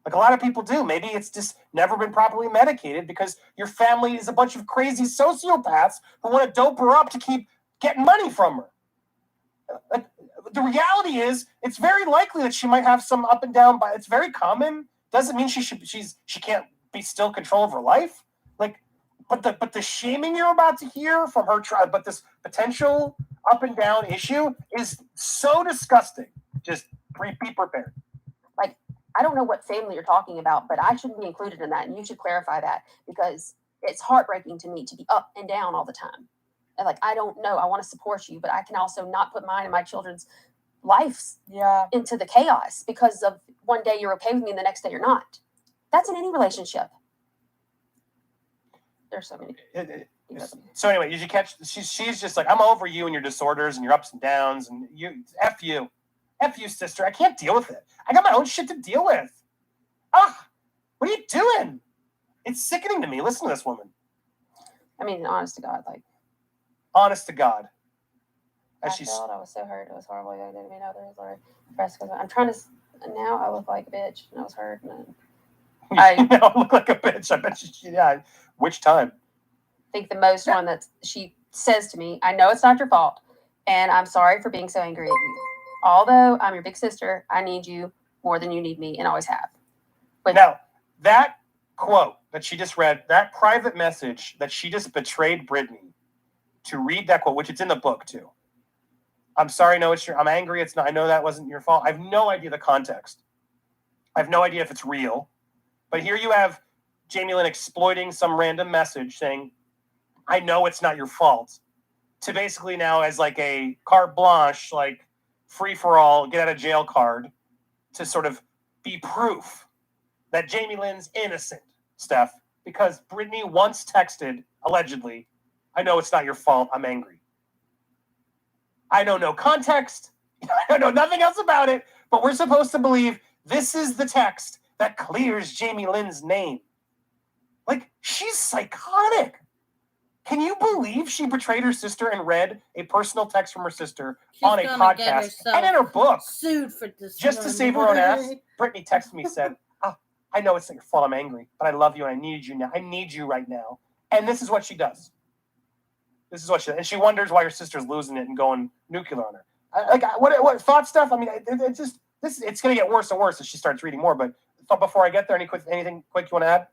Speaker 2: Like a lot of people do. Maybe it's just never been properly medicated because your family is a bunch of crazy sociopaths who want to dope her up to keep getting money from her. Like, the reality is, it's very likely that she might have some up and down, but it's very common. Doesn't mean she can't be still in control of her life. Like, but the shaming you're about to hear from her, but this potential up and down issue is so disgusting. Just be prepared.
Speaker 6: I don't know what family you're talking about, but I shouldn't be included in that, and you should clarify that because it's heartbreaking to me to be up and down all the time. And like, I don't know. I want to support you, but I can also not put mine and my children's lives into the chaos because of one day you're okay with me and the next day you're not. That's in any relationship. There's so many.
Speaker 2: So anyway, you should catch. She's just like, I'm over you and your disorders and your ups and downs, and F you, sister. I can't deal with it. I got my own shit to deal with. What are you doing? It's sickening to me. Listen to this woman.
Speaker 6: I mean, honest to God, like.
Speaker 2: Honest to God.
Speaker 6: I was so hurt. It was horrible. I didn't even know there was I'm trying to. Now I look like a bitch, and I was hurt. And
Speaker 2: I now look like a bitch. I bet you. Yeah. Which time?
Speaker 6: I think the most one that she says to me, "I know it's not your fault, and I'm sorry for being so angry at you. Although I'm your big sister, I need you more than you need me, and always have."
Speaker 2: But now that quote that she just read, that private message that she just betrayed Britney to read that quote, which it's in the book too. I'm sorry, no, I'm angry. It's not. I know that wasn't your fault. I have no idea the context. I have no idea if it's real. But here you have Jamie Lynn exploiting some random message saying, "I know it's not your fault," to basically now as like a carte blanche, like free for all, get out of jail card, to sort of be proof that Jamie Lynn's innocent, Steph, because Britney once texted, allegedly, "I know it's not your fault. I'm angry." I know no context. I know nothing else about it, but we're supposed to believe this is the text that clears Jamie Lynn's name. Like, she's psychotic. Can you believe she betrayed her sister and read a personal text from her sister on a podcast and in her book
Speaker 1: sued for this
Speaker 2: just to save her own ass? Britney texted me, said, "Oh, I know it's not your fault. I'm angry, but I love you and I need you now. I need you right now." And this is what she does. This is what she does. And she wonders why her sister's losing it and going nuclear on her. What thought stuff? I mean, it's just it's going to get worse and worse as she starts reading more. But before I get there, anything quick you want to add?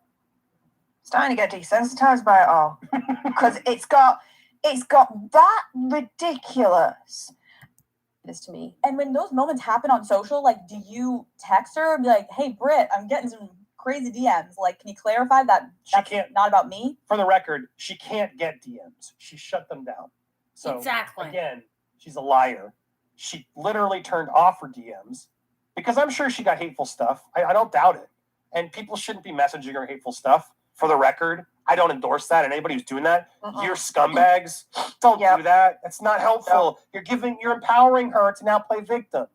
Speaker 4: Starting to get desensitized by it all because it's got that ridiculous.
Speaker 6: This to me.
Speaker 5: And when those moments happen on social, like, do you text her and be like, "Hey, Britt, I'm getting some crazy DMs. Like, can you clarify that that's not about me?"
Speaker 2: For the record, she can't get DMs. She shut them down. So
Speaker 1: exactly.
Speaker 2: Again, she's a liar. She literally turned off her DMs because I'm sure she got hateful stuff. I don't doubt it. And people shouldn't be messaging her hateful stuff. For the record, I don't endorse that. And anybody who's doing that, you're scumbags. Don't do that. That's not helpful. You're empowering her to now play victim.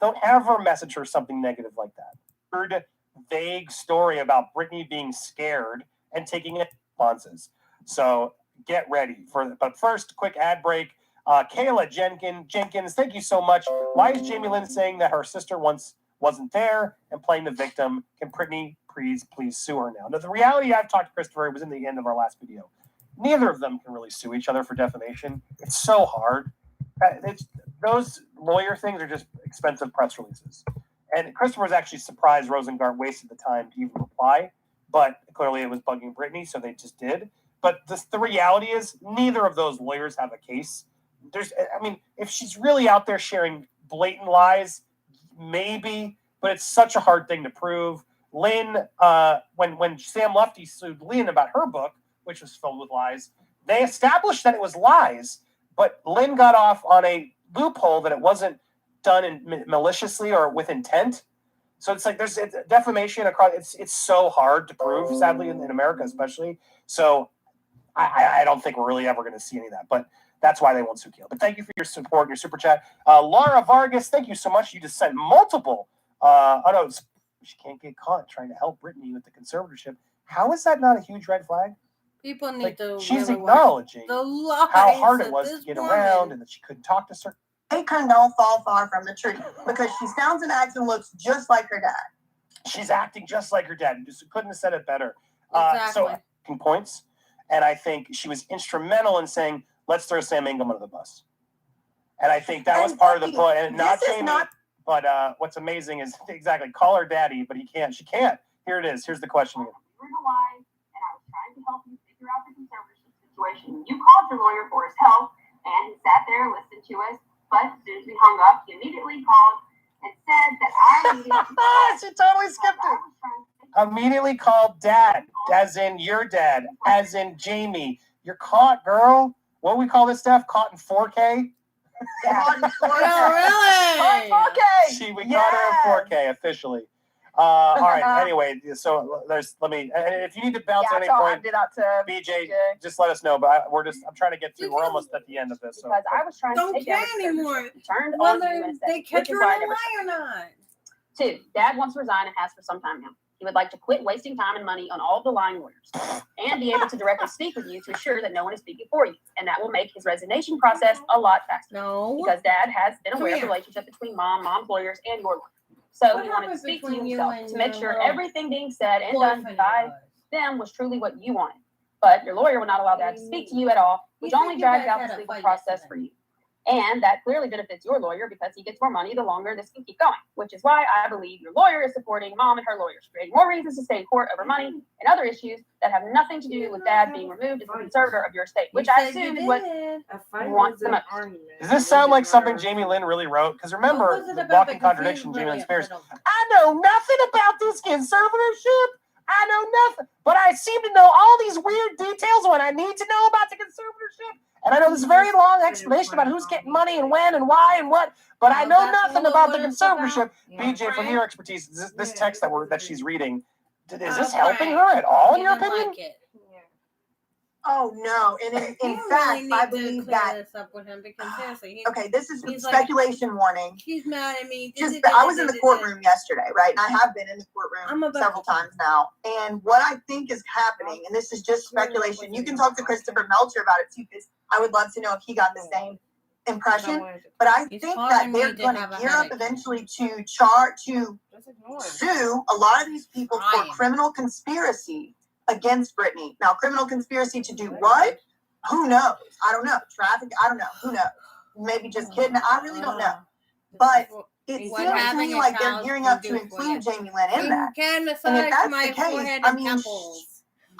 Speaker 2: Don't ever message her something negative like that. Heard vague story about Britney being scared and taking responses. So get ready but first, quick ad break. Kayla Jenkins, thank you so much. Why is Jamie Lynn saying that her sister once wasn't there and playing the victim? Can Britney please sue her now? Now, the reality, I've talked to Christopher, it was in the end of our last video. Neither of them can really sue each other for defamation. It's so hard. Those lawyer things are just expensive press releases. And Christopher was actually surprised Rosengart wasted the time to even reply, but clearly it was bugging Britney, so they just did. But the reality is, neither of those lawyers have a case. If she's really out there sharing blatant lies, maybe, but it's such a hard thing to prove. Lynn, when Sam Lufty sued Lynn about her book, which was filled with lies, they established that it was lies, but Lynn got off on a loophole that it wasn't done maliciously or with intent. So it's like there's defamation across. It's so hard to prove, sadly, in America especially. So I don't think we're really ever going to see any of that. But that's why they won't sue Kayla. But thank you for your support and your super chat. Laura Vargas, thank you so much. You just sent multiple. She can't get caught trying to help Britney with the conservatorship. How is that not a huge red flag?
Speaker 1: People need to.
Speaker 2: She's acknowledging how hard it was to get around and that she couldn't talk to certain.
Speaker 7: They couldn't all fall far from the tree because she sounds and acts and looks just like her dad.
Speaker 2: She's acting just like her dad. Just couldn't have said it better.
Speaker 1: Exactly.
Speaker 2: So points, and I think she was instrumental in saying, "Let's throw Sam Ingham under the bus." And I think that was part of the point. And not Jamie. But what's amazing is exactly call her daddy, but he can't. She can't. Here it is. Here's the question.
Speaker 3: You were in Hawaii, and I was trying to help you figure out the conservatorship situation. You called your lawyer for his help, and he sat there and listened to us. But as soon as we hung up, he immediately called and said that I needed to.
Speaker 2: She totally skipped it. Immediately called dad, as in your dad, as in Jamie. You're caught, girl. What do we call this stuff? Caught in 4K?
Speaker 4: Yeah.
Speaker 1: Oh, really?
Speaker 2: We caught her in 4K officially. All right. Anyway, so if you need to bounce at any point, BJ, just let us know. But I'm trying to get through. We're almost at the end of this.
Speaker 6: Because I was trying to take down
Speaker 1: anymore.
Speaker 6: Turned on you
Speaker 1: Whether they catch her in a lie or not.
Speaker 6: 2, Dad wants to resign and has for some time now. He would like to quit wasting time and money on all of the lying lawyers and be able to directly speak with you to assure that no one is speaking for you. And that will make his resignation process a lot faster.
Speaker 1: No.
Speaker 6: Because Dad has been aware of the relationship between mom's lawyers, and your lawyer. So
Speaker 1: What
Speaker 6: he wanted to
Speaker 1: happens
Speaker 6: speak to
Speaker 1: between
Speaker 6: you
Speaker 1: you
Speaker 6: himself
Speaker 1: and
Speaker 6: to make
Speaker 1: your
Speaker 6: sure
Speaker 1: little
Speaker 6: everything being said and done
Speaker 1: boyfriend
Speaker 6: by
Speaker 1: of yours?
Speaker 6: them was truly what you wanted. But your lawyer would not allow Dad to speak to you at all, which
Speaker 1: You
Speaker 6: only
Speaker 1: think you
Speaker 6: drags
Speaker 1: guys
Speaker 6: out
Speaker 1: had
Speaker 6: this
Speaker 1: a
Speaker 6: legal
Speaker 1: fight
Speaker 6: process
Speaker 1: yesterday.
Speaker 6: for you. And that clearly benefits your lawyer because he gets more money the longer this can keep going, which is why I believe your lawyer is supporting Mom and her lawyers, creating more reasons to stay in court over money and other issues that have nothing to do with Dad being removed as the conservator of your estate, which I assume is what you want the most.
Speaker 2: Does this sound like something Jamie Lynn really wrote? Because remember,
Speaker 1: What was it
Speaker 2: the
Speaker 1: about?
Speaker 2: walking
Speaker 1: Because
Speaker 2: contradiction,
Speaker 1: he's
Speaker 2: Jamie Lynn
Speaker 1: really
Speaker 2: Spears.
Speaker 1: upset over-
Speaker 2: I know nothing about this conservatorship. I know nothing, but I seem to know all these weird details when I need to know about the conservatorship. And I know this very long explanation about who's getting money and when and why and what, but I know nothing about the conservatorship. BJ, from your expertise, this text that she's reading, is this helping her at all, in your opinion?
Speaker 1: Like it.
Speaker 7: Oh no! And in
Speaker 1: You
Speaker 7: fact,
Speaker 1: really need
Speaker 7: I
Speaker 1: to
Speaker 7: believe
Speaker 1: clear
Speaker 7: that.
Speaker 1: this up with him because seriously,
Speaker 7: Okay, this is
Speaker 1: he's like-
Speaker 7: speculation warning.
Speaker 1: She's mad at me.
Speaker 7: I was in the courtroom yesterday, right? And I have been in the
Speaker 1: I'm
Speaker 7: courtroom
Speaker 1: about
Speaker 7: several
Speaker 1: to-
Speaker 7: times now. And what I think is happening, and this is just speculation, you can talk to Christopher Melcher about it too, because I would love to know if he got the same impression. But I
Speaker 1: He's
Speaker 7: think
Speaker 1: causing
Speaker 7: that
Speaker 1: me
Speaker 7: they're
Speaker 1: to
Speaker 7: going to
Speaker 1: have a
Speaker 7: gear up
Speaker 1: headache.
Speaker 7: eventually to sue a lot of these people for
Speaker 1: Ryan.
Speaker 7: criminal conspiracy against Britney. Now, criminal conspiracy to do what? Who knows? I don't know. Traffic? I don't know. Who knows? Maybe just kidnap. I really don't know. But it
Speaker 1: What
Speaker 7: seems to
Speaker 1: having
Speaker 7: me
Speaker 1: a
Speaker 7: like they're
Speaker 1: child
Speaker 7: gearing
Speaker 1: can
Speaker 7: up to
Speaker 1: do for
Speaker 7: include
Speaker 1: you.
Speaker 7: Jamie Lynn in
Speaker 1: You
Speaker 7: that.
Speaker 1: can
Speaker 7: And if
Speaker 1: massage
Speaker 7: that's
Speaker 1: my
Speaker 7: the case,
Speaker 1: forehead
Speaker 7: I
Speaker 1: and
Speaker 7: mean,
Speaker 1: temples.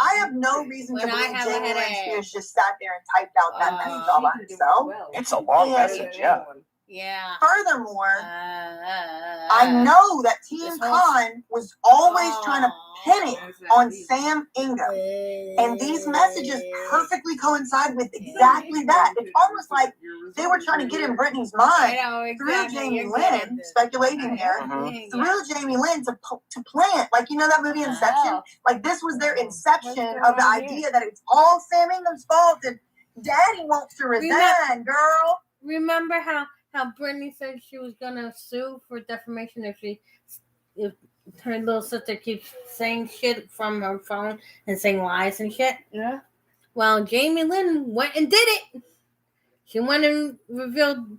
Speaker 7: I have no reason
Speaker 1: When
Speaker 7: to
Speaker 1: I
Speaker 7: believe
Speaker 1: have a
Speaker 7: Jamie Lynn
Speaker 1: headache.
Speaker 7: Spears just sat there and typed out that message all by herself.
Speaker 2: It's a long
Speaker 7: Yeah.
Speaker 2: message, yeah.
Speaker 1: Yeah.
Speaker 7: Furthermore,
Speaker 1: I
Speaker 7: I know that Team
Speaker 1: this whole-
Speaker 7: Khan was always trying to pin it on Sam Ingham. And these messages perfectly coincide with exactly that. It's almost like they were trying to get in Brittany's mind through Jamie Lynn, speculating here, through Jamie Lynn to plant, like, you know that movie Inception? Like, this was their inception of the idea that it's all Sam Ingham's fault and Daddy wants to resign, girl.
Speaker 1: Remember how Brittany said she was gonna sue for defamation if her little sister keeps saying shit from her phone and saying lies and shit?
Speaker 6: Yeah.
Speaker 1: Well, Jamie Lynn went and did it. She went and revealed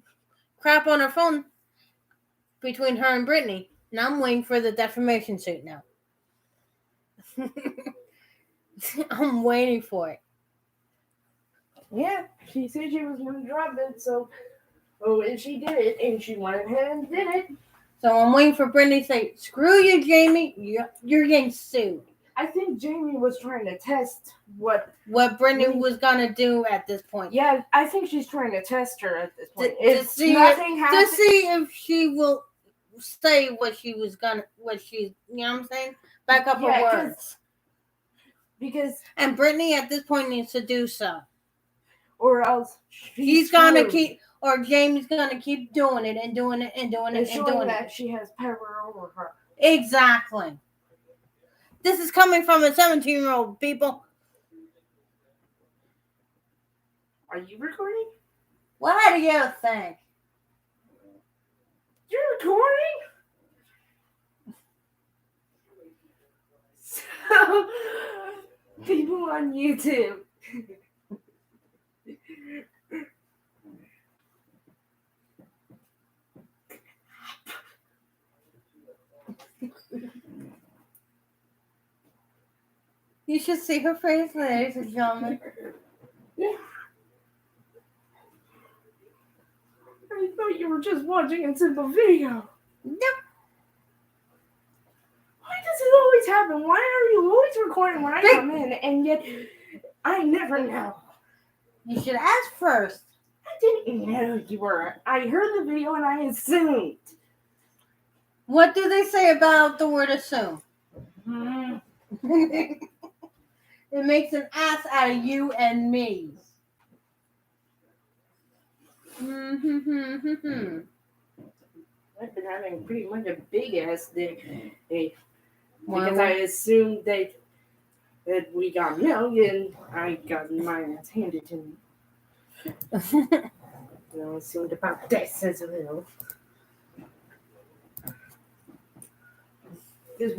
Speaker 1: crap on her phone between her and Brittany. And I'm waiting for the defamation suit now. I'm waiting for it.
Speaker 8: Yeah, she said she was going to drop it, so and she did it, and she went ahead and did it.
Speaker 1: So I'm waiting for Brittany to say, screw you, Jamie. You're getting sued.
Speaker 8: I think Jamie was trying to test what
Speaker 1: Brittany was going to do at this point.
Speaker 8: Yeah, I think she's trying to test her at this point.
Speaker 1: To see if she will say what she, you know what I'm saying? Back up her words.
Speaker 8: Because
Speaker 1: and Brittany at this point needs to do so.
Speaker 8: Or else
Speaker 1: he's gonna keep, or Jamie's gonna keep doing it and doing it and doing it and doing
Speaker 8: that
Speaker 1: it.
Speaker 8: She has power over her.
Speaker 1: Exactly. This is coming from a 17-year-old, people.
Speaker 8: Are you recording?
Speaker 1: What do you think?
Speaker 8: You're recording? So, people on YouTube.
Speaker 1: You should see her face, ladies and gentlemen.
Speaker 8: I thought you were just watching a simple video.
Speaker 1: Nope.
Speaker 8: Why does it always happen? Why are you always recording when I come in, and yet I never know?
Speaker 1: You should ask first.
Speaker 8: I didn't know you were. I heard the video and I assumed.
Speaker 1: What do they say about the word assume? It makes an ass out of you and me.
Speaker 8: I've been having pretty much a big ass day because I assumed that we got milk and I got my ass handed to me. I assumed about this as well.